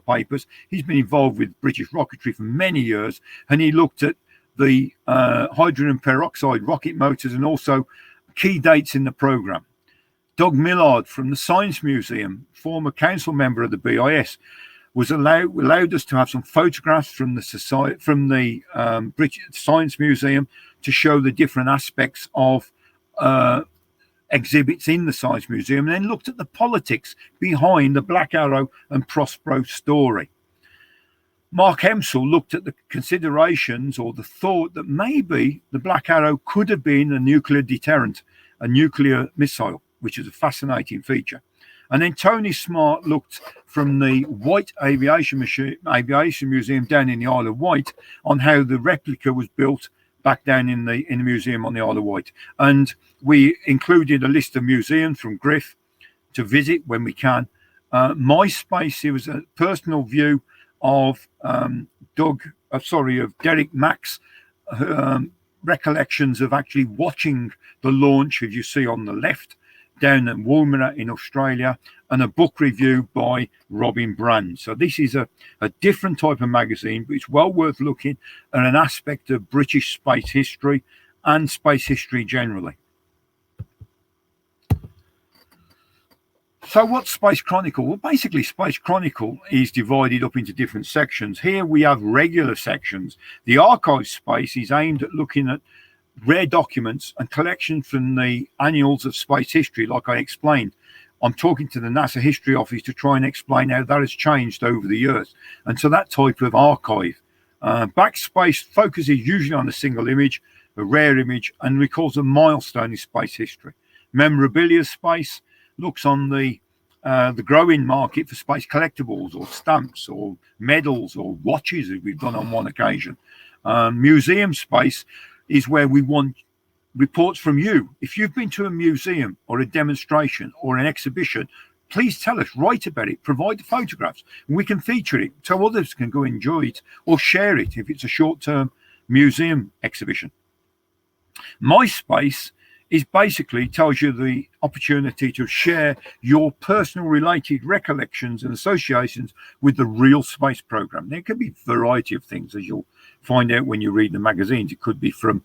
papers. He's been involved with British rocketry for many years, and he looked at the hydrogen peroxide rocket motors and also key dates in the program. Doug Millard from the Science Museum, former council member of the BIS, was allowed us to have some photographs from the society, from the British Science Museum, to show the different aspects of exhibits in the Science Museum, and then looked at the politics behind the Black Arrow and Prospero story. Mark Hemsel looked at the considerations or the thought that maybe the Black Arrow could have been a nuclear deterrent, a nuclear missile, which is a fascinating feature. And then Tony Smart looked from the Wight Aviation Museum down in the Isle of Wight on how the replica was built back down in the museum on the Isle of Wight. And we included a list of museums from Griff to visit when we can. My Space, it was a personal view of Derek Mack's recollections of actually watching the launch, as you see on the left, down at Woolmerer in Australia, and a book review by Robin Brand. So this is a different type of magazine, but it's well worth looking at an aspect of British space history and space history generally. So what's Space Chronicle? Well, basically, Space Chronicle is divided up into different sections. Here we have regular sections. The archive space is aimed at looking at rare documents and collections from the annals of space history, like I explained. I'm talking to the NASA History Office to try and explain how that has changed over the years. And so that type of archive. Backspace focuses usually on a single image, a rare image, and recalls a milestone in space history. Memorabilia space looks on the growing market for space collectibles or stamps or medals or watches, as we've done on one occasion. Museum space is where we want reports from you. If you've been to a museum or a demonstration or an exhibition, please tell us, write about it, provide the photographs, and we can feature it so others can go enjoy it or share it if it's a short-term museum exhibition. My Space is basically tells you the opportunity to share your personal related recollections and associations with the real space program. There could be a variety of things, as you'll find out when you read the magazines. It could be from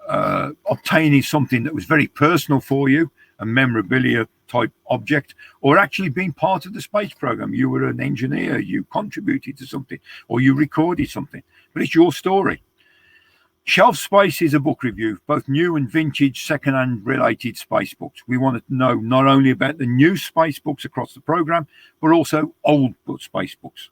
obtaining something that was very personal for you, a memorabilia type object, or actually being part of the space program. You were an engineer, you contributed to something, or you recorded something, but it's your story. Shelf Space is a book review, both new and vintage second-hand related space books. We want to know not only about the new space books across the program, but also old space books.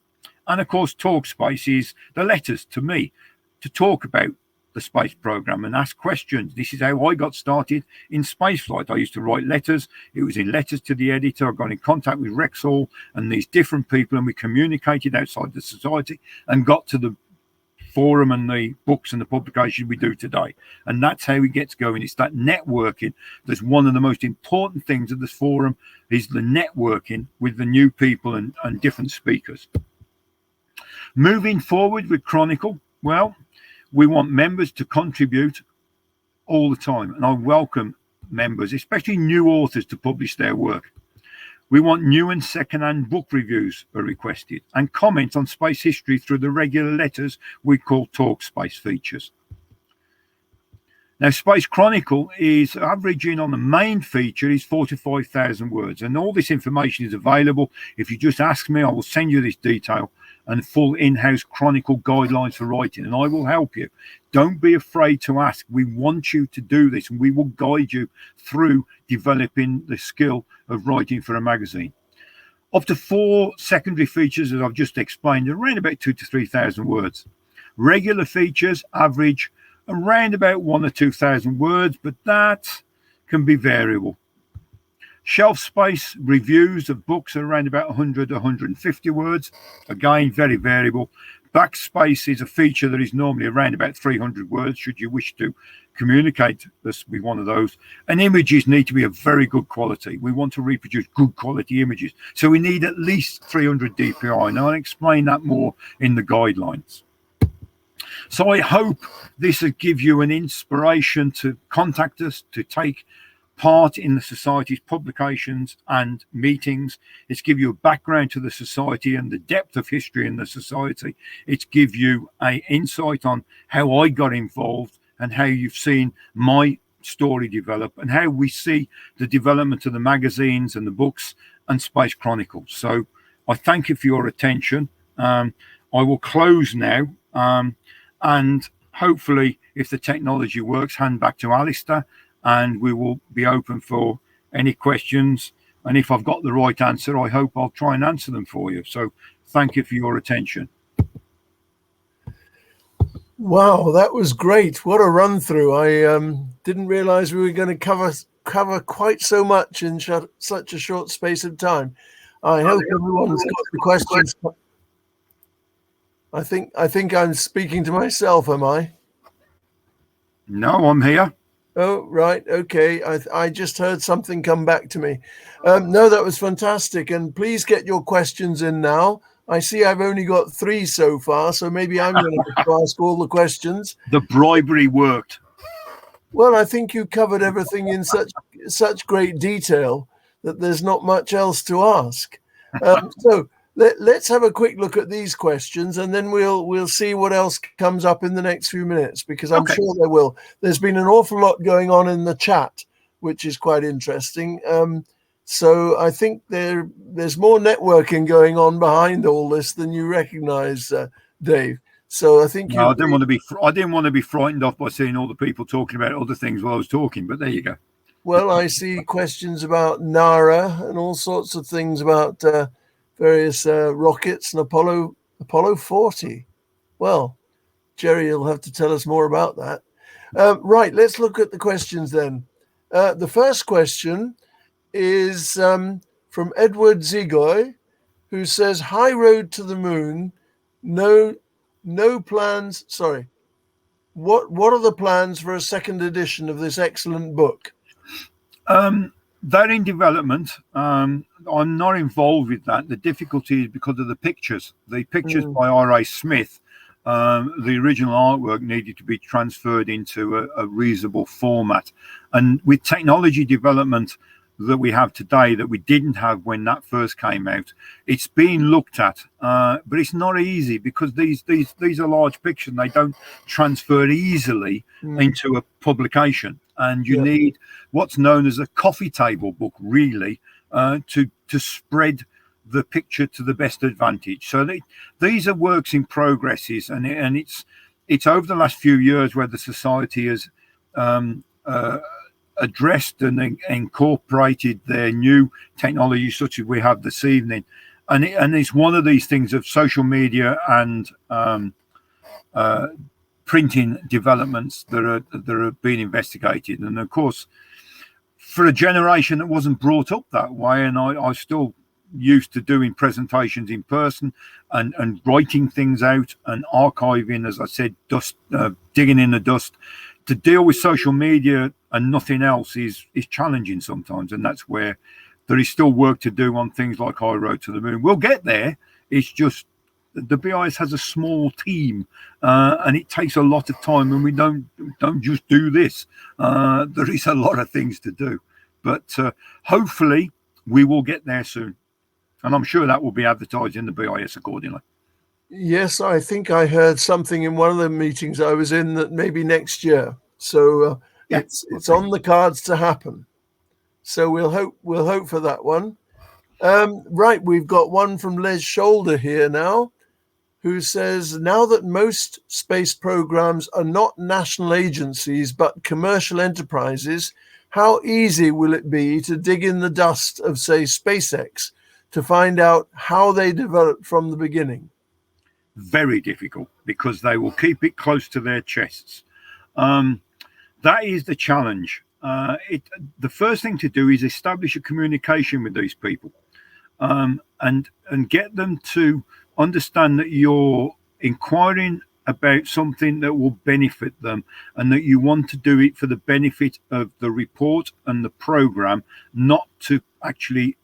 And of course, Talk Space is the letters to me to talk about the space program and ask questions. This is how I got started in spaceflight. I used to write letters. It was in letters to the editor. I got in contact with Rexall and these different people, and we communicated outside the society and got to the forum and the books and the publication we do today. And that's how we get going. It's that networking that's one of the most important things of this forum, is the networking with the new people and different speakers. Moving forward with Chronicle, well, we want members to contribute all the time, and I welcome members, especially new authors, to publish their work. We want new and second-hand book reviews are requested, and comments on space history through the regular letters we call Talk Space features. Now, Space Chronicle is averaging on the main feature is 45,000 words, and all this information is available. If you just ask me, I will send you this detail and full in-house Chronicle guidelines for writing, and I will help you. Don't be afraid to ask. We want you to do this, and we will guide you through developing the skill of writing for a magazine. Up to 4 secondary features, as I've just explained, around about 2,000 to 3,000 words. Regular features average around about 1,000 or 2,000 words, but that can be variable. Shelf Space reviews of books are around about 100 to 150 words. Again, very variable. Backspace is a feature that is normally around about 300 words, should you wish to communicate this with one of those. And images need to be of very good quality. We want to reproduce good quality images, so we need at least 300 DPI, and I'll explain that more in the guidelines. So I hope this will give you an inspiration to contact us, to take part in the Society's publications and meetings. It's give you a background to the Society and the depth of history in the Society. It's give you an insight on how I got involved and how you've seen my story develop and how we see the development of the magazines and the books and Space Chronicle. So I thank you for your attention. I will close now, and hopefully, if the technology works, hand back to Alistair, and we will be open for any questions. And if I've got the right answer, I hope I'll try and answer them for you. So thank you for your attention. Wow, that was great. What a run through. I didn't realize we were going to cover quite so much in such a short space of time. I hope everyone's got the questions. I think I'm speaking to myself, am I? No, I'm here. Oh, right. Okay. I just heard something come back to me. No, that was fantastic. And please get your questions in now. I see I've only got 3 so far, so maybe I'm going to ask all the questions. The bribery worked. Well, I think you covered everything in such great detail that there's not much else to ask. So let's have a quick look at these questions, and then we'll see what else comes up in the next few minutes, because I'm sure there will. There's been an awful lot going on in the chat, which is quite interesting. So I think there's more networking going on behind all this than you recognize, Dave. So I think I didn't want to be frightened off by seeing all the people talking about other things while I was talking, but there you go. Well, I see questions about NARA and all sorts of things about various rockets and Apollo 40. Well, Jerry, you'll have to tell us more about that. Right, let's look at the questions then. The first question is from Edward Zigoy, who says, "High road to the moon, no plans." Sorry, what are the plans for a second edition of this excellent book? They're in development. I'm not involved with that. The difficulty is because of the pictures. The pictures by R.A. Smith, the original artwork needed to be transferred into a reasonable format. And with technology development that we have today that we didn't have when that first came out, it's being looked at, but it's not easy because these are large pictures and they don't transfer easily into a publication. And you need what's known as a coffee table book, really, to spread the picture to the best advantage. So these are works in progresses, and it's over the last few years where the society has addressed and incorporated their new technology, such as we have this evening, and it's one of these things of social media and printing developments that are being investigated. And of course, for a generation that wasn't brought up that way, and I still used to doing presentations in person and writing things out and archiving, as I said, digging in the dust. To deal with social media and nothing else is challenging sometimes, and that's where there is still work to do on things like High Road to the Moon. We'll get there. It's just the BIS has a small team, and it takes a lot of time, and we don't just do this. There is a lot of things to do, but hopefully we will get there soon, and I'm sure that will be advertised in the BIS accordingly. Yes, I think I heard something in one of the meetings I was in that maybe next year. So it's on the cards to happen. So we'll hope for that one. Right, we've got one from Les Shoulder here now, who says, "Now that most space programs are not national agencies but commercial enterprises, how easy will it be to dig in the dust of, say, SpaceX to find out how they developed from the beginning?" Very difficult, because they will keep it close to their chests. That is the challenge. The first thing to do is establish a communication with these people, and get them to understand that you're inquiring about something that will benefit them, and that you want to do it for the benefit of the report and the program, not to actually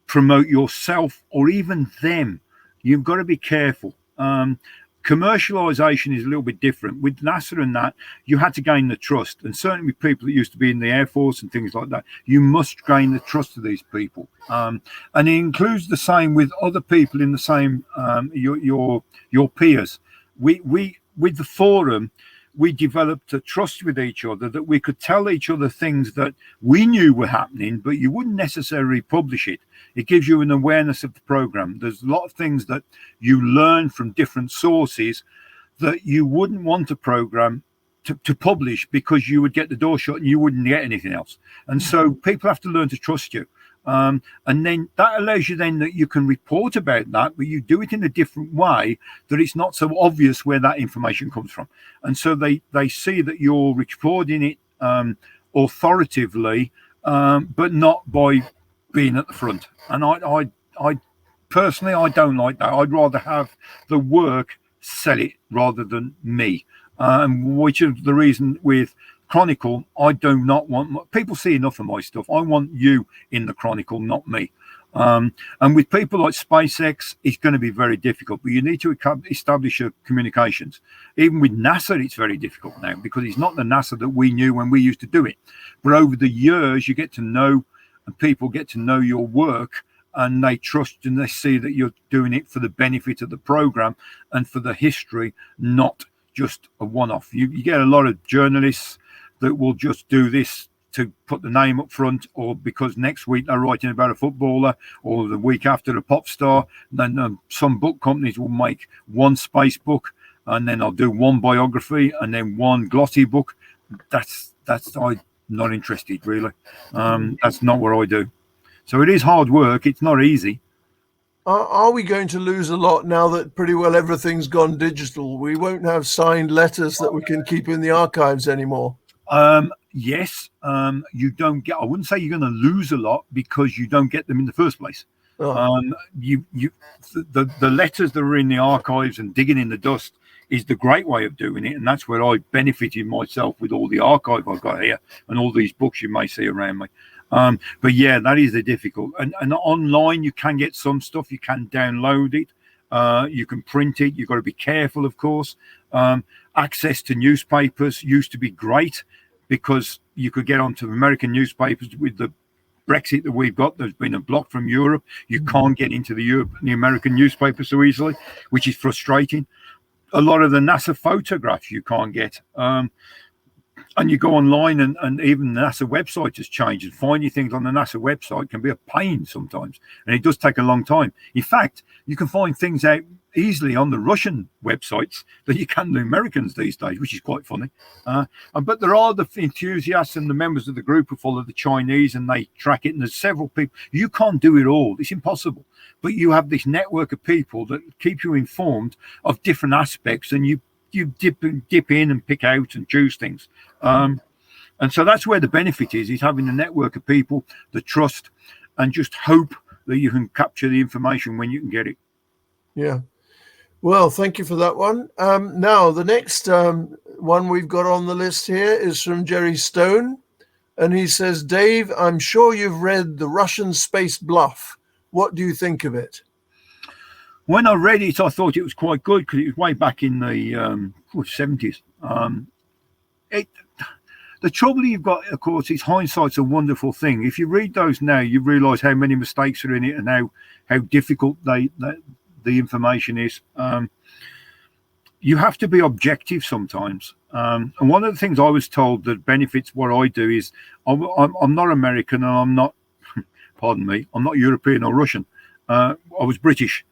promote yourself or even them. You've got to be careful. Commercialization is a little bit different. With NASA and that, you had to gain the trust, and certainly with people that used to be in the Air Force and things like that, you must gain the trust of these people. And it includes the same with other people in the same your peers. We with the forum, we developed a trust with each other that we could tell each other things that we knew were happening, but you wouldn't necessarily publish it. It gives you an awareness of the program. There's a lot of things that you learn from different sources that you wouldn't want a program to publish, because you would get the door shut and you wouldn't get anything else. And so people have to learn to trust you. And then that allows you then that you can report about that, but you do it in a different way, that it's not so obvious where that information comes from. And so they see that you're reporting it authoritatively, but not by being at the front. And I personally, I don't like that. I'd rather have the work sell it rather than me. Which is the reason with Chronicle, I do not want people see enough of my stuff. I want you in the Chronicle, not me. And with people like SpaceX, it's going to be very difficult, but you need to establish your communications. Even with NASA, it's very difficult now, because it's not the NASA that we knew when we used to do it. But over the years, you get to know, and people get to know your work, and they trust and they see that you're doing it for the benefit of the program and for the history, not just a one-off. You get a lot of journalists that will just do this to put the name up front, or because next week they're writing about a footballer, or the week after a pop star. Then some book companies will make one space book, and then I'll do one biography, and then one glossy book. That's I'm not interested, really. That's not what I do. So it is hard work. It's not easy. Are we going to lose a lot now that pretty well everything's gone digital? We won't have signed letters that we can keep in the archives anymore. Yes, you don't get. I wouldn't say you're going to lose a lot, because you don't get them in the first place. Oh. The letters that are in the archives and digging in the dust is the great way of doing it, and that's where I benefited myself with all the archive I've got here and all these books you may see around me. But yeah, that is the difficult. And online, you can get some stuff. You can download it. You can print it. You've got to be careful, of course. Access to newspapers used to be great, because you could get onto American newspapers. With the Brexit that we've got, there's been a block from Europe. You can't get into the American newspaper so easily, which is frustrating. A lot of the NASA photographs you can't get. And you go online, and even the NASA website has changed, and finding things on the NASA website can be a pain sometimes, and it does take a long time. In fact, you can find things out easily on the Russian websites that you can the Americans these days, which is quite funny. But there are the enthusiasts and the members of the group who follow the Chinese, and they track it, and there's several people. You can't do it all. It's impossible. But you have this network of people that keep you informed of different aspects, and you dip in and pick out and choose things. And so that's where the benefit is having a network of people that trust, and just hope that you can capture the information when you can get it. Yeah. Well, thank you for that one. Now, the next one we've got on the list here is from Jerry Stone. And he says, Dave, I'm sure you've read The Russian Space Bluff. What do you think of it? When I read it, I thought it was quite good, because it was way back in the 70s. The trouble you've got, of course, is hindsight's a wonderful thing. If you read those now, you realise how many mistakes are in it, and how difficult the information is. You have to be objective sometimes. And one of the things I was told that benefits what I do is I'm not American, and I'm not, pardon me, I'm not European or Russian. I was British.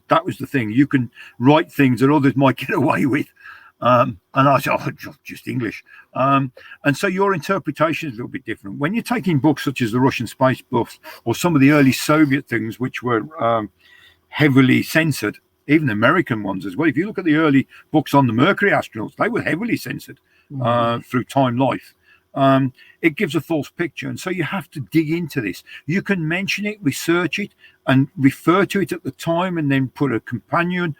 That was the thing. You can write things that others might get away with. And I said, just English. And so your interpretation is a little bit different. When you're taking books such as the Russian Space Bluff, or some of the early Soviet things, which were heavily censored, even American ones as well. If you look at the early books on the Mercury astronauts, they were heavily censored through Time Life. It gives a false picture. And so you have to dig into this. You can mention it, research it, and refer to it at the time, and then put a companion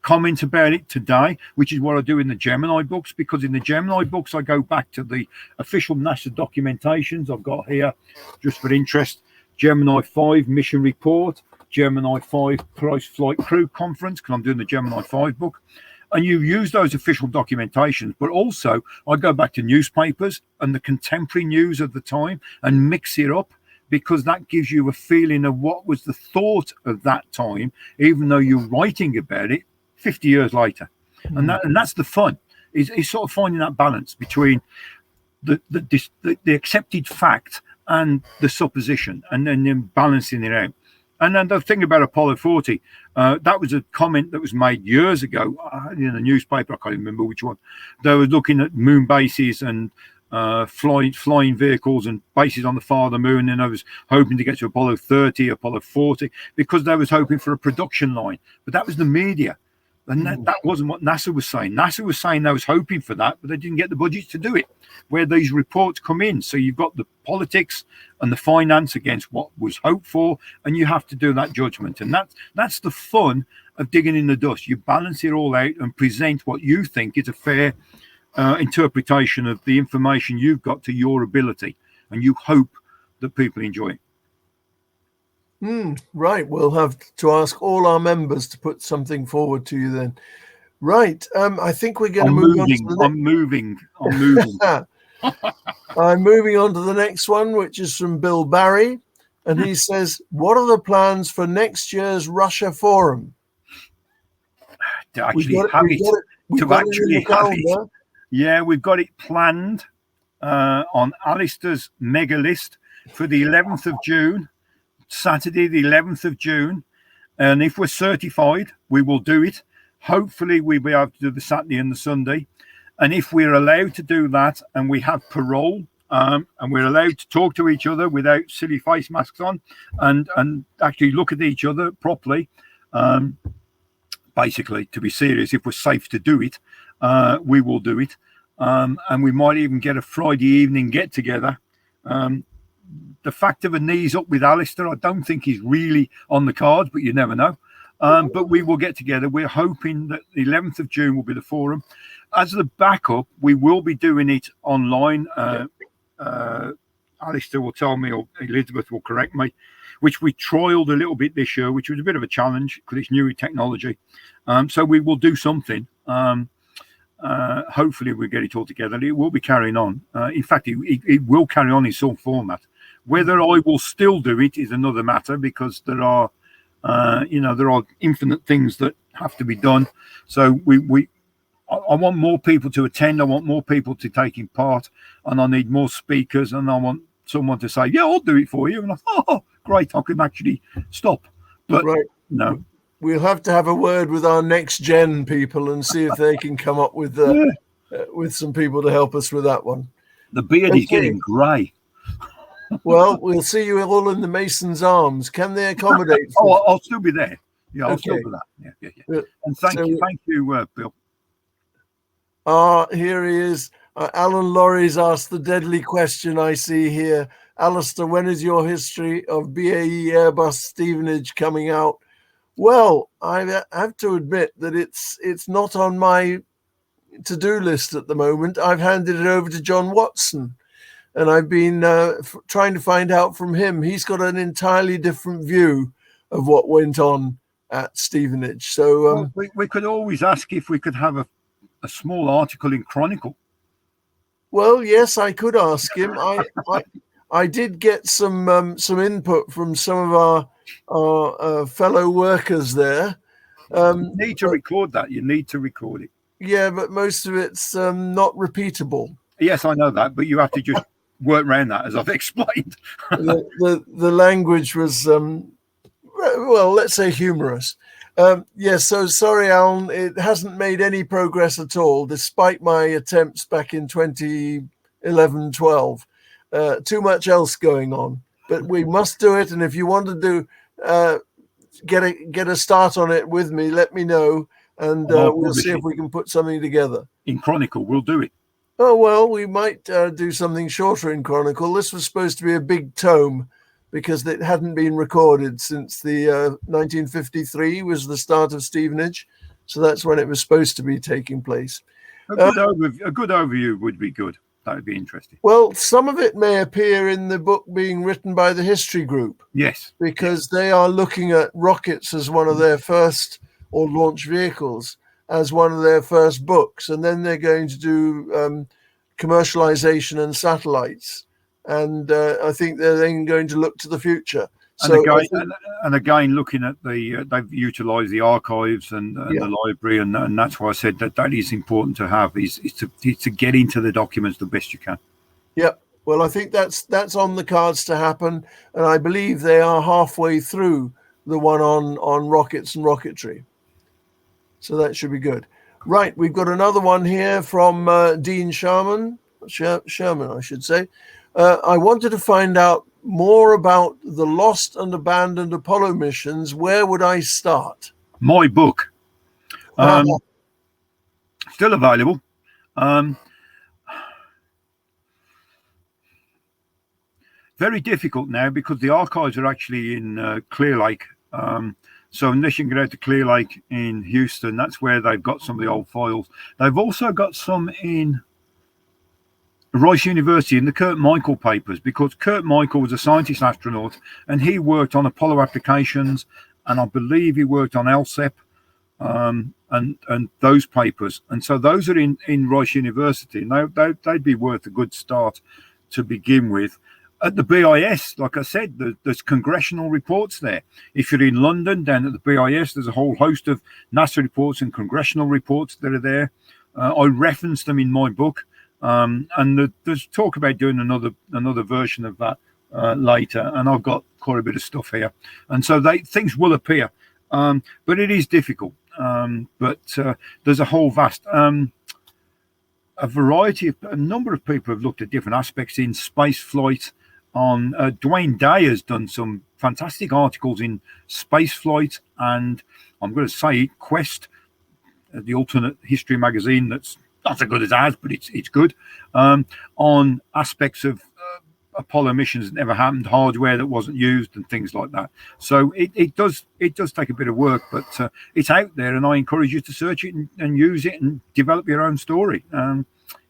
comment about it today, which is what I do in the Gemini books, because in the Gemini books, I go back to the official NASA documentations I've got here, just for interest. Gemini 5 mission report, Gemini 5 Price Flight Crew Conference, because I'm doing the Gemini 5 book. And you use those official documentations, but also I go back to newspapers and the contemporary news of the time and mix it up, because that gives you a feeling of what was the thought of that time, even though you're writing about it 50 years later. And that's the fun, is sort of finding that balance between the accepted fact and the supposition, and then balancing it out. And then the thing about Apollo 40, that was a comment that was made years ago in a newspaper. I can't remember which one. They were looking at moon bases and flying vehicles and bases on the far of the moon, and I was hoping to get to Apollo 30, Apollo 40, because they was hoping for a production line. But that was the media, and that wasn't what NASA was saying. NASA was saying they was hoping for that, but they didn't get the budget to do it. Where these reports come in, so you've got the politics and the finance against what was hoped for, and you have to do that judgment. And that's the fun of digging in the dust. You balance it all out and present what you think is a fair interpretation of the information you've got to your ability, and you hope that people enjoy it. Right, we'll have to ask all our members to put something forward to you then. Right, I think we're going to move on to the I'm moving. I'm moving on to the next one, which is from Bill Barry, and he says, what are the plans for next year's Russia Forum? To actually have it. Yeah, we've got it planned on Alistair's mega list for the 11th of June, Saturday, the 11th of June. And if we're certified, we will do it. Hopefully, we'll be able to do the Saturday and the Sunday. And if we're allowed to do that and we have parole and we're allowed to talk to each other without silly face masks on and actually look at each other properly, basically, to be serious, if we're safe to do it, we will do it. And we might even get a Friday evening get together. The fact of a knees up with Alistair, I don't think he's really on the cards, but you never know. But we will get together. We're hoping that the 11th of June will be the forum. As the backup, we will be doing it online. Alistair will tell me, or Elizabeth will correct me, which we trialed a little bit this year, which was a bit of a challenge because it's new technology. So we will do something. Hopefully we'll get it all together. It will be carrying on. In fact, it will carry on in some format. Whether I will still do it is another matter, because there are infinite things that have to be done. So I want more people to attend. I want more people to take in part, and I need more speakers. And I want someone to say, "Yeah, I'll do it for you." And great, I can actually stop. But right. No, we'll have to have a word with our next gen people and see if they can come up with some people to help us with that one. The beard is getting grey. Well, we'll see you all in the Mason's Arms. Can they accommodate? I'll still be there. Yeah, I'll still Okay. be there. Yeah. And thank you, Bill. Here he is. Alan Laurie's asked the deadly question I see here. Alistair, when is your history of BAE Airbus Stevenage coming out? Well, I have to admit that it's not on my to-do list at the moment. I've handed it over to John Watson, and I've been trying to find out from him. He's got an entirely different view of what went on at Stevenage. So we could always ask if we could have a small article in Chronicle. Well, yes, I could ask him. I did get some input from some of our fellow workers there. You need to record that. You need to record it. Yeah, but most of it's not repeatable. Yes, I know that, but you have to just work around that, as I've explained. the language was, well, let's say humorous. Yes, so sorry, Alan, it hasn't made any progress at all, despite my attempts back in 2011-12. Too much else going on, but we must do it. And if you want to do get a start on it with me, let me know, and we'll see if we can put something together. In Chronicle, we'll do it. Oh, well, we might do something shorter in Chronicle. This was supposed to be a big tome, because it hadn't been recorded since the 1953 was the start of Stevenage. So that's when it was supposed to be taking place. A good overview would be good. That would be interesting. Well, some of it may appear in the book being written by the history group. Yes. Because they are looking at rockets as one of their first, or launch vehicles as one of their first books. And then they're going to do commercialization and satellites. And I think they're then going to look to the future. And again, looking at they've utilised the archives and the library, and that's why I said that is important to have, is to get into the documents the best you can. Yep. Well, I think that's on the cards to happen, and I believe they are halfway through the one on rockets and rocketry. So that should be good. Right, we've got another one here from Dean Sherman, I should say. I wanted to find out more about the lost and abandoned Apollo missions. Where would I start? My book. Still available. Very difficult now because the archives are actually in Clear Lake. So unless you can get out to Clear Lake in Houston, that's where they've got some of the old files. They've also got some in Rice University in the Kurt Michael papers, because Kurt Michael was a scientist astronaut and he worked on Apollo applications, and I believe he worked on LSEP and those papers. And so those are in Rice University, and they'd be worth a good start to begin with. At the BIS, like I said, there's congressional reports there. If you're in London, down at the BIS, there's a whole host of NASA reports and congressional reports that are there. I reference them in my book, and there's talk about doing another version of that later. And I've got quite a bit of stuff here, and so things will appear, but it is difficult. But there's a whole vast. A number of people have looked at different aspects in space flight. Dwayne Day has done some fantastic articles in space flight, and I'm going to say Quest, the alternate history magazine that's not as good as ours, but it's good, on aspects of Apollo missions that never happened, hardware that wasn't used, and things like that. So it does take a bit of work, but it's out there, and I encourage you to search it and use it and develop your own story.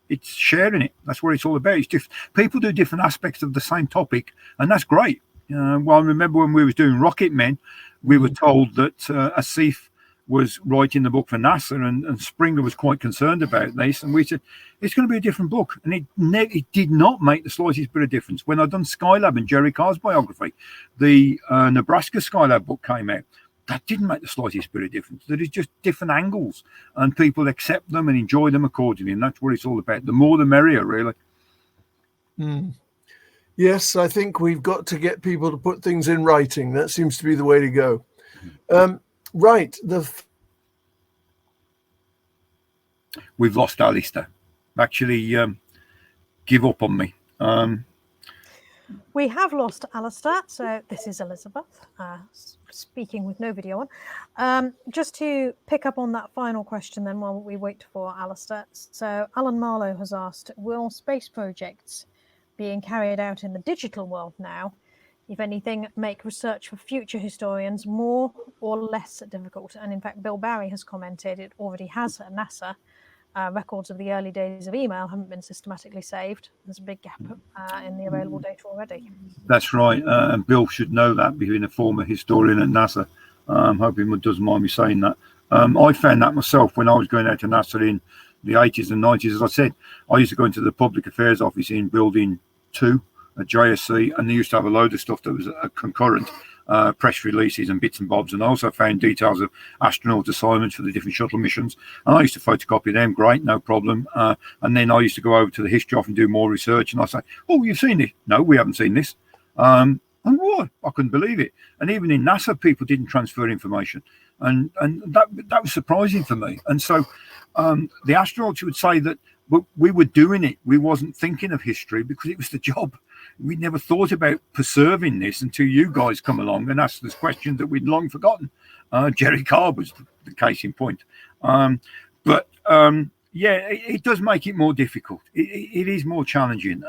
It's sharing it. That's what it's all about. It's just people do different aspects of the same topic, and that's great. Well, I remember when we was doing Rocket Men, we were told that Asif was writing the book for NASA, and Springer was quite concerned about this, and we said it's going to be a different book, and it did not make the slightest bit of difference. When I'd done Skylab and Jerry Carr's biography, the Nebraska Skylab book came out. That didn't make the slightest bit of difference. There is just different angles, and people accept them and enjoy them accordingly, and that's what it's all about. The more the merrier, really. Yes, I think we've got to get people to put things in writing. That seems to be the way to go. Right. We've lost Alistair. Actually, give up on me. We have lost Alistair, so this is Elizabeth speaking with no video on. Just to pick up on that final question then while we wait for Alistair. So Alan Marlowe has asked, will space projects being carried out in the digital world now, if anything, make research for future historians more or less difficult? And in fact, Bill Barry has commented it already has at NASA. Records of the early days of email haven't been systematically saved. There's a big gap in the available data already. That's right, and Bill should know that, being a former historian at NASA. I'm hoping he doesn't mind me saying that. I found that myself when I was going out to NASA in the 80s and 90s. As I said, I used to go into the Public Affairs office in Building 2 at JSC, and they used to have a load of stuff that was concurrent. Press releases and bits and bobs, and I also found details of astronaut assignments for the different shuttle missions, and I used to photocopy them. Great, no problem. And then I used to go over to the history office and do more research, and I say, oh, you've seen it? No, we haven't seen this. And what? I couldn't believe it. And even in NASA, people didn't transfer information, and that was surprising for me. And so the astronauts would say that we were doing it, we wasn't thinking of history because it was the job. We never thought about preserving this until you guys come along and asked us questions that we'd long forgotten. Jerry Carr was the case in point. But it does make it more difficult. It is more challenging.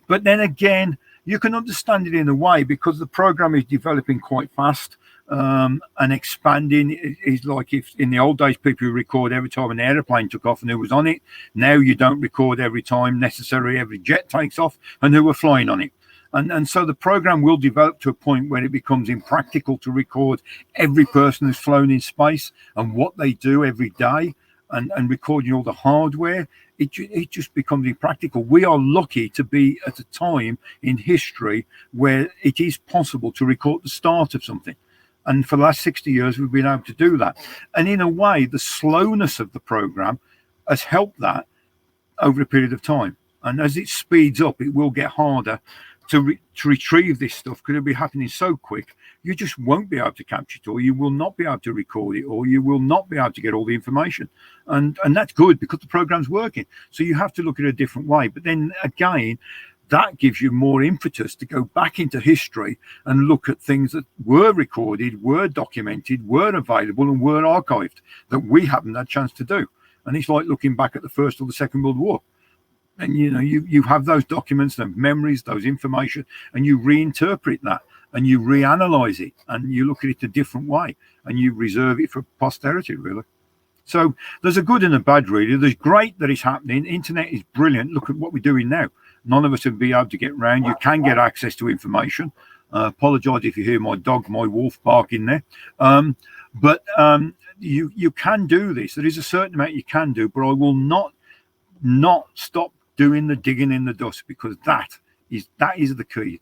But then again, you can understand it in a way because the program is developing quite fast and expanding. Is like if in the old days people record every time an airplane took off and who was on it. Now you don't record every time necessarily every jet takes off and who were flying on it. And so the program will develop to a point where it becomes impractical to record every person who's flown in space and what they do every day, and recording all the hardware. It just becomes impractical. We are lucky to be at a time in history where it is possible to record the start of something. And for the last 60 years, we've been able to do that. And in a way, the slowness of the program has helped that over a period of time. And as it speeds up, it will get harder to retrieve this stuff, because it'll be happening so quick, you just won't be able to capture it, or you will not be able to record it, or you will not be able to get all the information. And that's good, because the program's working. So you have to look at it a different way. But then again, that gives you more impetus to go back into history and look at things that were recorded, were documented, were available, and were archived that we haven't had a chance to do. And it's like looking back at the First or the Second World War. And you have those documents, those memories, those information, and you reinterpret that, and you reanalyze it, and you look at it a different way, and you reserve it for posterity, really. So there's a good and a bad, really. There's great that is happening. Internet is brilliant. Look at what we're doing now. None of us would be able to get around. You can get access to information. Apologise if you hear my dog, my wolf, barking there. But you can do this. There is a certain amount you can do, but I will not stop doing the digging in the dust, because that is the key.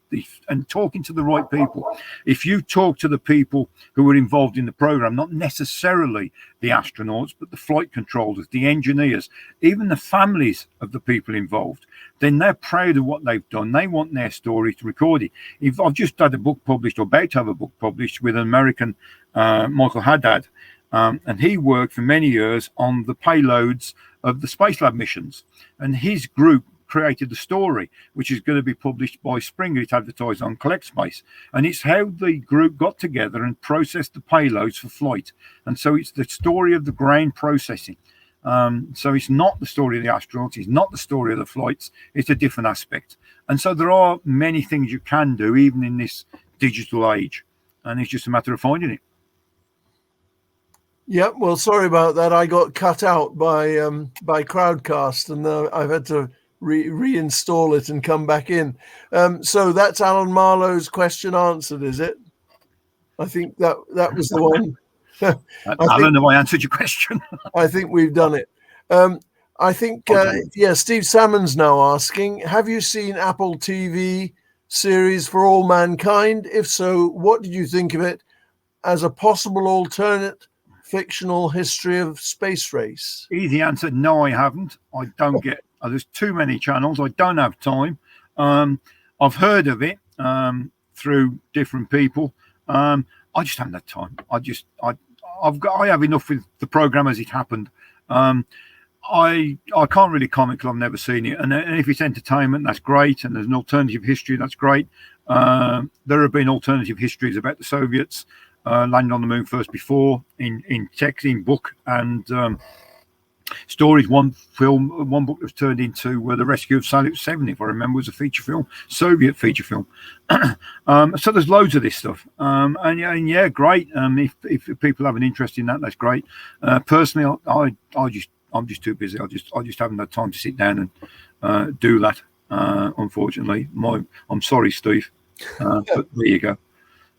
And talking to the right people. If you talk to the people who were involved in the program, not necessarily the astronauts, but the flight controllers, the engineers, even the families of the people involved, then they're proud of what they've done. They want their story to record it. If I've just had a book published, or about to have a book published, with an American, Michael Haddad, and he worked for many years on the payloads of the Space Lab missions, and his group created the story, which is going to be published by Springer. It's advertised on Collect Space, and it's how the group got together and processed the payloads for flight. And so it's the story of the ground processing. So it's not the story of the astronauts, it's not the story of the flights, it's a different aspect. And so there are many things you can do, even in this digital age, and it's just a matter of finding it. Yeah, well, sorry about that. I got cut out by Crowdcast, and I've had to reinstall it and come back in. So that's Alan Marlowe's question answered, is it? I think that was the one. Alan, have I answered your question? I think we've done it. I think, Steve Salmon's now asking, have you seen Apple TV series For All Mankind? If so, what did you think of it as a possible alternate fictional history of space race? Easy answer, no, I haven't. I don't get, there's too many channels. I don't have time. I've heard of it through different people. I just haven't had time. I have enough with the program as it happened. I can't really comment because I've never seen it. And if it's entertainment, that's great. And there's an alternative history, that's great. There have been alternative histories about the Soviets landing on the moon first before, in text, in book, and stories. One book that was turned into The Rescue of Salyut 7, if I remember, was a feature film, Soviet feature film. So there's loads of this stuff. And yeah, great. If people have an interest in that, that's great. Personally, I'm just too busy. I just haven't had time to sit down and do that. Unfortunately, I'm sorry, Steve. But there you go.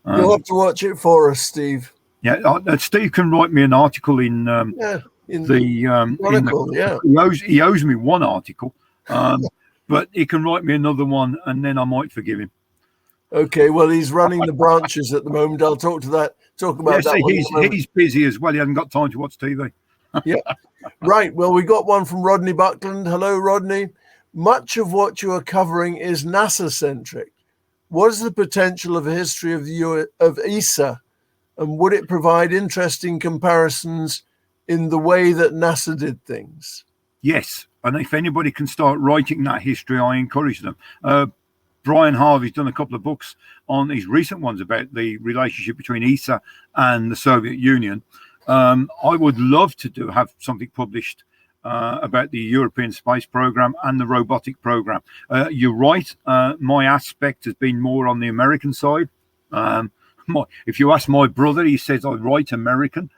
You'll have to watch it for us, Steve. Yeah, Steve can write me an article in the Chronicle. He owes me one article, but he can write me another one, and then I might forgive him. Okay, well, he's running the branches at the moment. I'll talk about that. He's busy as well. He hasn't got time to watch TV. Yeah, right. Well, we got one from Rodney Buckland. Hello, Rodney. Much of what you are covering is NASA-centric. What is the potential of a history of ESA, and would it provide interesting comparisons in the way that NASA did things? Yes, and if anybody can start writing that history, I encourage them. Brian Harvey's done a couple of books on his recent ones about the relationship between ESA and the Soviet Union. I would love to have something published about the European space program and the robotic program. You're right. My aspect has been more on the American side. If you ask my brother, he says I write American,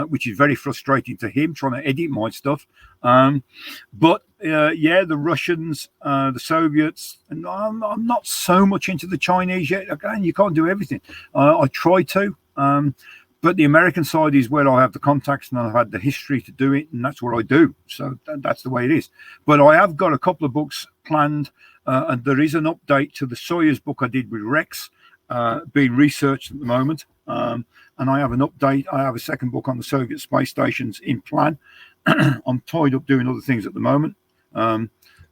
which is very frustrating to him, trying to edit my stuff. But the Russians, the Soviets, and I'm not so much into the Chinese yet. Again, you can't do everything. I try to. But the American side is where I have the contacts and I've had the history to do it, and that's what I do. So that's the way it is. But I have got a couple of books planned, and there is an update to the Soyuz book I did with Rex, being researched at the moment. And I have an update. I have a second book on the Soviet space stations in plan. I'm tied up doing other things at the moment.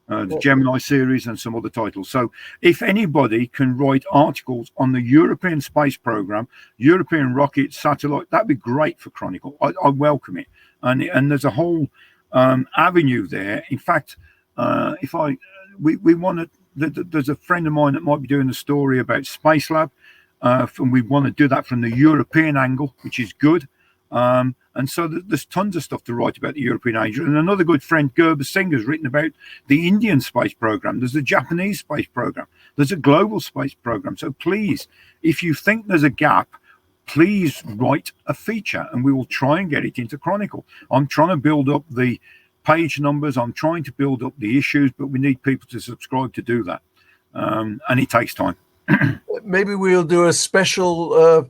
the Gemini series, and some other titles. So if anybody can write articles on the European space program, European rocket satellite, that'd be great for Chronicle. I welcome it. And there's a whole avenue there. In fact, we want to, there's a friend of mine that might be doing a story about Space Lab, and we want to do that from the European angle, which is good. And so there's tons of stuff to write about the European angle. And another good friend, Gerber Singh, has written about the Indian space program. There's a Japanese space program. There's a global space program. So please, if you think there's a gap, please write a feature and we will try and get it into Chronicle. I'm trying to build up the page numbers. I'm trying to build up the issues, but we need people to subscribe to do that. And it takes time. Maybe we'll do a special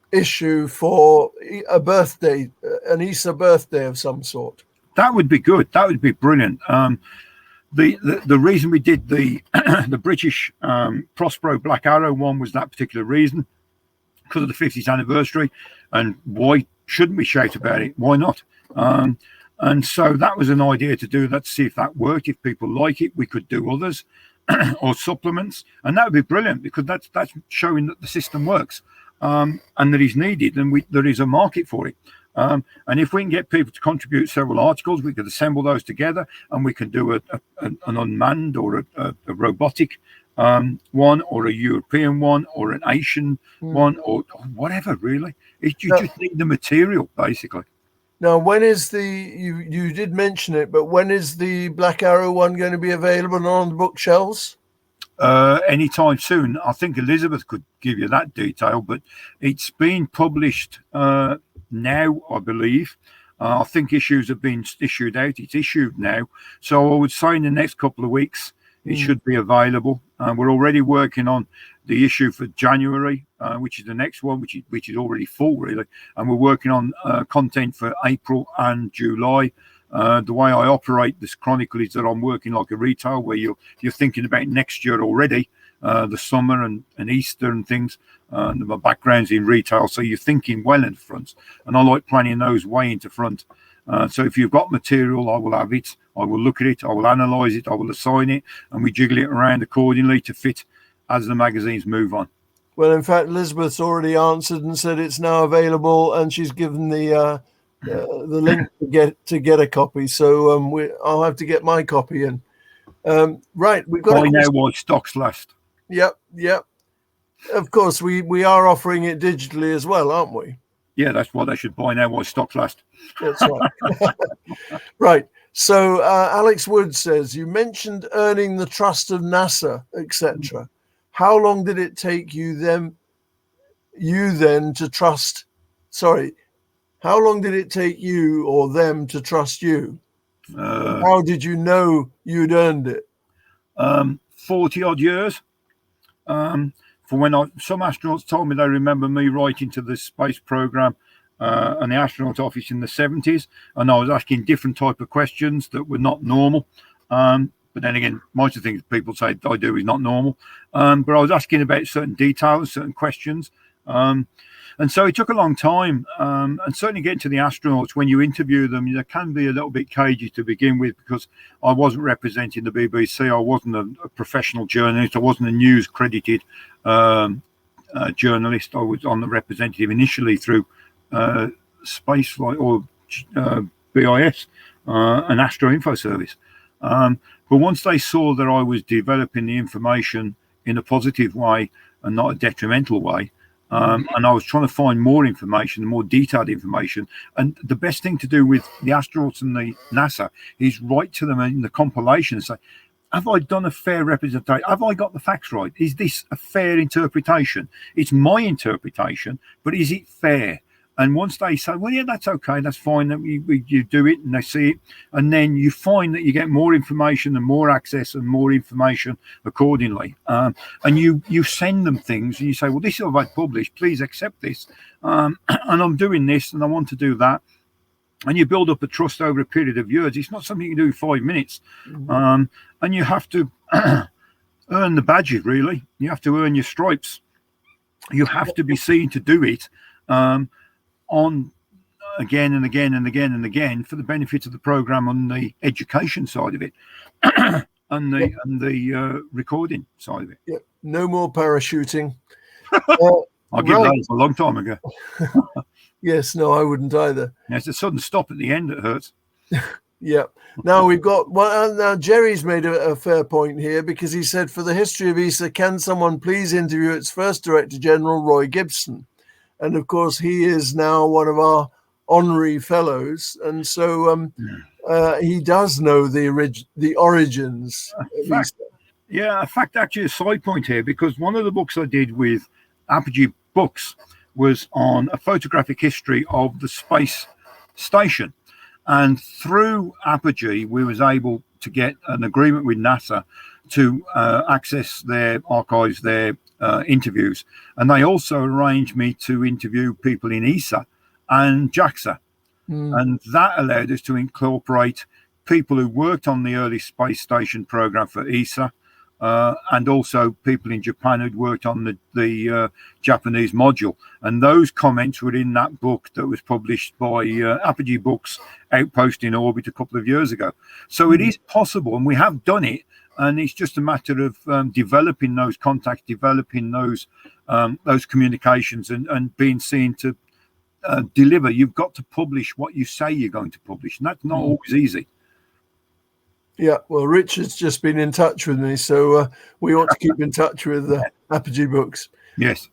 issue for a birthday, an Easter birthday of some sort. That would be good. That would be brilliant. The reason we did the the British Prospero Black Arrow one was that particular reason, because of the 50th anniversary. And why shouldn't we shout about it? Why not? And so that was an idea to do that, to see if that worked. If people like it, we could do others or supplements, and that would be brilliant, because that's showing that the system works. And that is needed, and there is a market for it. And if we can get people to contribute several articles, we could assemble those together, and we can do an unmanned or a robotic one, or a European one, or an Asian one, or whatever. Really, you just need the material, basically. Now, when is you did mention it, but when is the Black Arrow one going to be available on the bookshelves? Anytime soon. I think Elizabeth could give you that detail, but it's been published now, I believe. I think issues have been issued out. It's issued now. So I would say in the next couple of weeks, it should be available. We're already working on the issue for January, which is the next one, which is already full, really. And we're working on content for April and July. The way I operate this Chronicle is that I'm working like a retail, where you're thinking about next year already, the summer and Easter and things. My background's in retail, so you're thinking well in front, and I like planning those way into front. So if you've got material, I will have it, I will look at it, I will analyse it, I will assign it, and we jiggle it around accordingly to fit as the magazines move on. Well, in fact, Elizabeth's already answered and said it's now available, and she's given the link to get a copy. So I'll have to get my copy in. Right, we've got. Buy now while stocks last. Yep. Of course, we are offering it digitally as well, aren't we? Yeah, that's why they should buy now while stocks last. That's right. Right. So Alex Wood says, you mentioned earning the trust of NASA, etc. How long did it take you then to trust? Sorry. How long did it take you or them to trust you? How did you know you'd earned it? 40 odd years. For when some astronauts told me they remember me writing to the space program and the astronaut office in the 70s, and I was asking different type of questions that were not normal. But then again, most of the things people say I do is not normal. But I was asking about certain details, certain questions. And so it took a long time, and certainly getting to the astronauts, when you interview them, they can be a little bit cagey to begin with, because I wasn't representing the BBC. I wasn't a professional journalist. I wasn't a news credited journalist. I was on the representative initially through Spaceflight or BIS, an Astro Info Service. But once they saw that I was developing the information in a positive way and not a detrimental way, and I was trying to find more information, more detailed information. And the best thing to do with the astronauts and the NASA is write to them in the compilation and say, have I done a fair representation? Have I got the facts right? Is this a fair interpretation? It's my interpretation, but is it fair? And once they say, well, yeah, that's okay, that's fine, that you do it and they see it, and then you find that you get more information and more access and more information accordingly. And you send them things and you say, well, this is what I've published, please accept this. And I'm doing this and I want to do that. And you build up a trust over a period of years. It's not something you can do in 5 minutes. And you have to earn the badges, really. You have to earn your stripes. You have to be seen to do it. On again and again and again and again for the benefit of the program on the education side of it and the recording side of it. Yeah. No more parachuting. I'll give that a long time ago. Yes, no, I wouldn't either. Yeah, it's a sudden stop at the end that hurts. Yeah. Now we've got now Jerry's made a fair point here, because he said, for the history of ESA, can someone please interview its first Director General, Roy Gibson? And of course, he is now one of our honorary fellows, and so he does know the origins of ESA. Yeah, in fact, actually a side point here, because one of the books I did with Apogee Books was on a photographic history of the space station. And through Apogee, we was able to get an agreement with NASA to access their archives, their interviews. And they also arranged me to interview people in ESA and JAXA. And that allowed us to incorporate people who worked on the early space station program for ESA, and also people in Japan who'd worked on the Japanese module. And those comments were in that book that was published by Apogee Books, Outpost in Orbit, a couple of years ago. So it is possible, and we have done it, and it's just a matter of developing those contacts, developing those communications, and being seen to deliver. You've got to publish what you say you're going to publish, and that's not always easy. Yeah, well, Richard's just been in touch with me, so we ought to keep in touch with Apogee Books. Yes.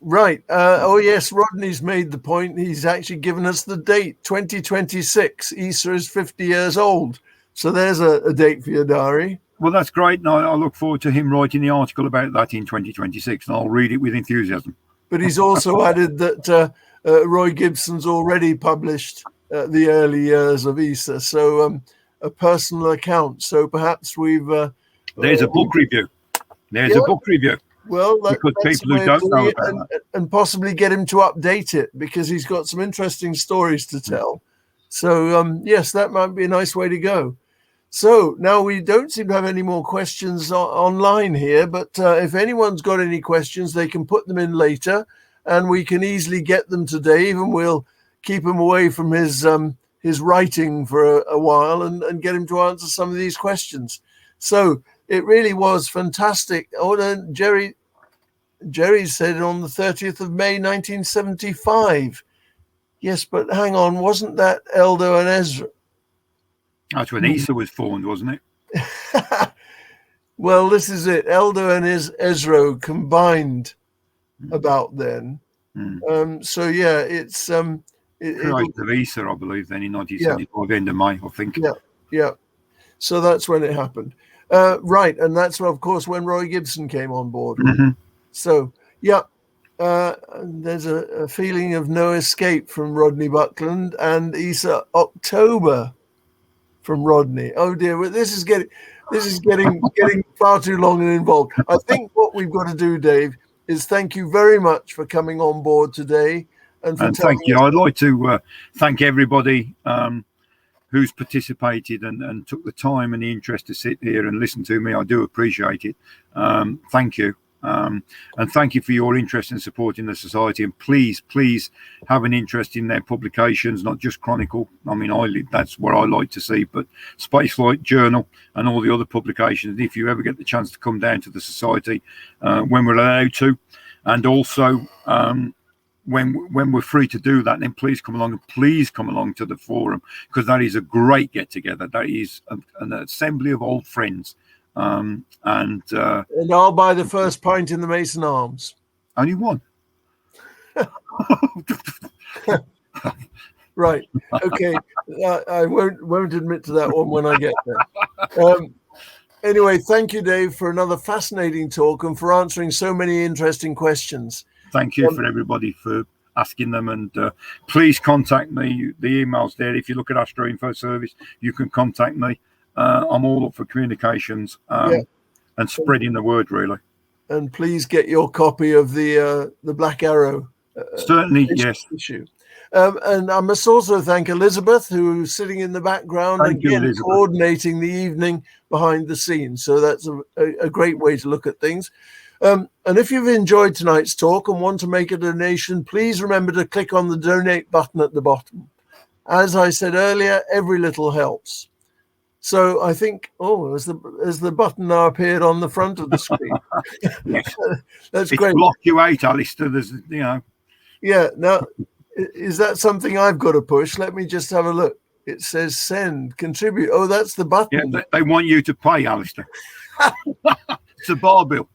Right. Oh, yes, Rodney's made the point. He's actually given us the date, 2026. ESA is 50 years old. So there's a date for your diary. Well, that's great. And I look forward to him writing the article about that in 2026, and I'll read it with enthusiasm. But he's also added that Roy Gibson's already published the early years of ESA. So a personal account. So perhaps we've... There's a book review. There's a book review. Well, because people who don't know about that. And possibly get him to update it, because he's got some interesting stories to tell. So, yes, that might be a nice way to go. So now we don't seem to have any more questions online here, but if anyone's got any questions, they can put them in later, and we can easily get them to Dave, and we'll keep him away from his writing for a while and get him to answer some of these questions. So it really was fantastic. Oh, and Jerry said on the 30th of May, 1975. Yes, but hang on, wasn't that Eldo and Ezra? That's when ESA was formed, wasn't it? Well, this is it. Eldo and Ezra combined about then. So yeah, it's Created of ESA, I believe, then in 1975, end of May, I think. Yeah. So that's when it happened. Right, and that's, of course, when Roy Gibson came on board. So, yeah, there's a feeling of no escape from Rodney Buckland, and ESA October from Rodney. Oh dear, this is getting far too long and involved. I think what we've got to do, Dave, is thank you very much for coming on board today. And thank you. I'd like to thank everybody who's participated and took the time and the interest to sit here and listen to me. I do appreciate it. Thank you. And thank you for your interest in supporting the Society. And please have an interest in their publications, not just Chronicle. I mean, that's what I like to see, but Spaceflight Journal and all the other publications. If you ever get the chance to come down to the Society when we're allowed to, and also when we're free to do that, then please come along, and please come along to the forum, because that is a great get together. That is an assembly of old friends. And I'll buy the first pint in the Mason Arms. Only one. Right. Okay. I won't admit to that one when I get there. Anyway, thank you, Dave, for another fascinating talk and for answering so many interesting questions. Thank you for everybody for asking them, and please contact me. The email's there. If you look at Astro Info Service, you can contact me. I'm all up for communications and spreading the word, really. And please get your copy of the Black Arrow. Certainly, yes. Issue. And I must also thank Elizabeth, who's sitting in the background again, coordinating the evening behind the scenes. So that's a great way to look at things. And if you've enjoyed tonight's talk and want to make a donation, please remember to click on the donate button at the bottom. As I said earlier, every little helps. So I think, has the button now appeared on the front of the screen? Yes. That's It's great. block you out, Alistair. There's, Yeah. Now, is that something I've got to push? Let me just have a look. It says send, contribute. Oh, that's the button. Yeah, they want you to pay, Alistair. It's a bar bill.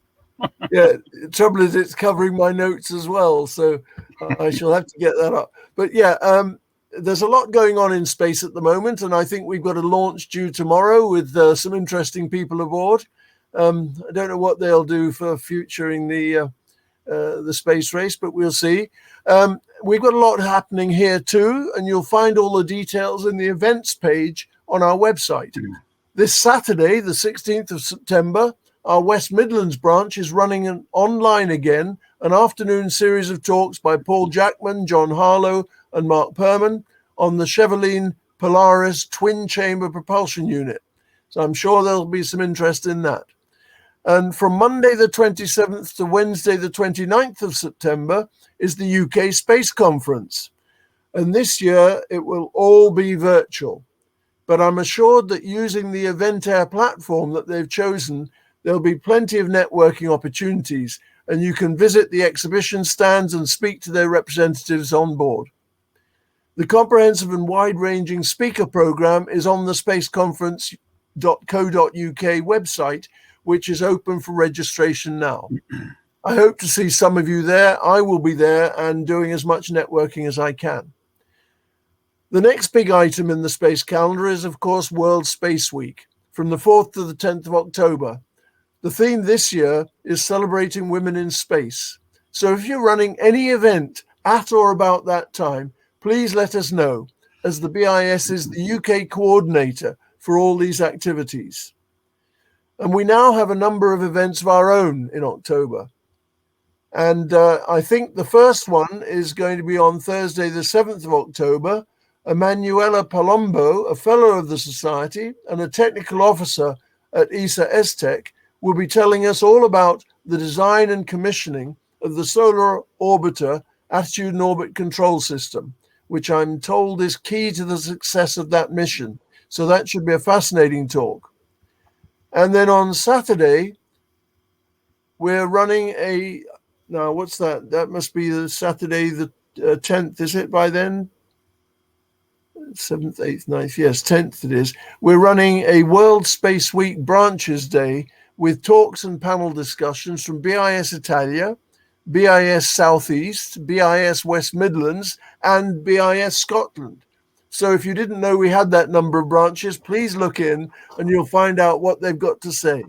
Yeah, the trouble is it's covering my notes as well, so I shall have to get that up. But yeah, there's a lot going on in space at the moment, and I think we've got a launch due tomorrow with some interesting people aboard. I don't know what they'll do for futuring the space race, but we'll see. We've got a lot happening here too, and you'll find all the details in the events page on our website. This Saturday, the 16th of September, our West Midlands branch is running online again, an afternoon series of talks by Paul Jackman, John Harlow, and Mark Perman on the Cheveline Polaris twin chamber propulsion unit. So I'm sure there'll be some interest in that. And from Monday the 27th to Wednesday the 29th of September is the UK Space Conference. And this year it will all be virtual. But I'm assured that using the Eventair platform that they've chosen, there'll be plenty of networking opportunities, and you can visit the exhibition stands and speak to their representatives on board. The comprehensive and wide-ranging speaker program is on the spaceconference.co.uk website, which is open for registration now. I hope to see some of you there. I will be there and doing as much networking as I can. The next big item in the space calendar is, of course, World Space Week, from the 4th to the 10th of October. The theme this year is celebrating women in space. So if you're running any event at or about that time, please let us know, as the BIS is the UK coordinator for all these activities. And we now have a number of events of our own in October. And I think the first one is going to be on Thursday, the 7th of October. Emanuela Palombo, a fellow of the Society and a technical officer at ESA ESTEC, will be telling us all about the design and commissioning of the Solar Orbiter Attitude and Orbit Control System, which I'm told is key to the success of that mission. So that should be a fascinating talk. And then on Saturday, we're running now what's that? That must be the Saturday the 10th, is it by then? 7th, 8th, 9th, yes, 10th it is. We're running a World Space Week Branches Day with talks and panel discussions from BIS Italia, BIS Southeast, BIS West Midlands, and BIS Scotland. So if you didn't know we had that number of branches, please look in and you'll find out what they've got to say.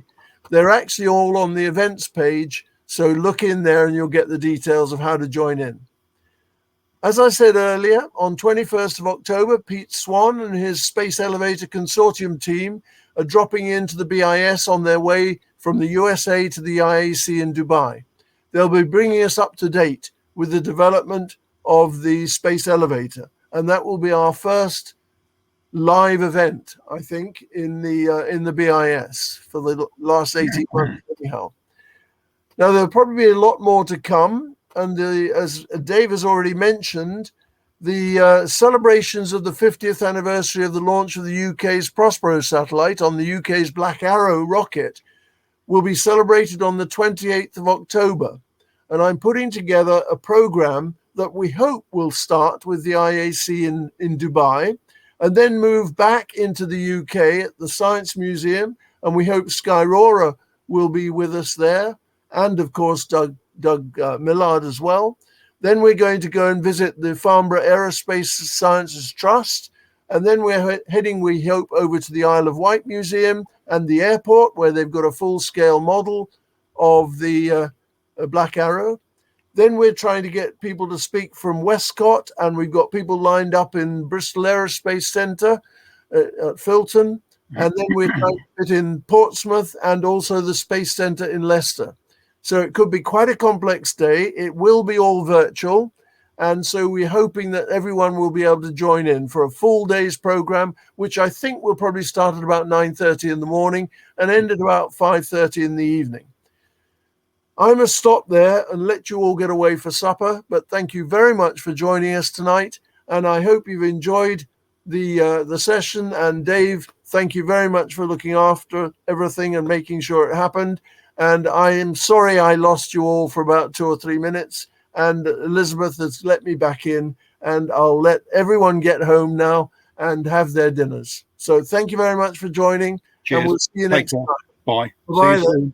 They're actually all on the events page, so look in there and you'll get the details of how to join in. As I said earlier, on 21st of October, Pete Swan and his Space Elevator Consortium team are dropping into the BIS on their way from the USA to the IAC in Dubai. They'll be bringing us up to date with the development of the Space Elevator, and that will be our first live event, I think, in the BIS for the last 18 months anyhow. Now, there'll probably be a lot more to come, and as Dave has already mentioned, the celebrations of the 50th anniversary of the launch of the UK's Prospero satellite on the UK's Black Arrow rocket will be celebrated on the 28th of October. And I'm putting together a program that we hope will start with the IAC in Dubai and then move back into the UK at the Science Museum. And we hope Skyrora will be with us there. And of course, Doug Millard as well. Then we're going to go and visit the Farnborough Aerospace Sciences Trust. And then we're heading, we hope, over to the Isle of Wight Museum and the airport, where they've got a full-scale model of the Black Arrow. Then we're trying to get people to speak from Westcott, and we've got people lined up in Bristol Aerospace Centre at Filton. And then we're trying to fit in Portsmouth and also the Space Centre in Leicester. So it could be quite a complex day. It will be all virtual. And so we're hoping that everyone will be able to join in for a full day's program, which I think will probably start at about 9:30 in the morning and end at about 5:30 in the evening. I must stop there and let you all get away for supper, but thank you very much for joining us tonight, and I hope you've enjoyed the session. And Dave, thank you very much for looking after everything and making sure it happened. And I am sorry I lost you all for about 2 or 3 minutes, and Elizabeth has let me back in, and I'll let everyone get home now and have their dinners. So thank you very much for joining. Cheers. And we'll see you Take next care. time. Bye. Bye. See you soon.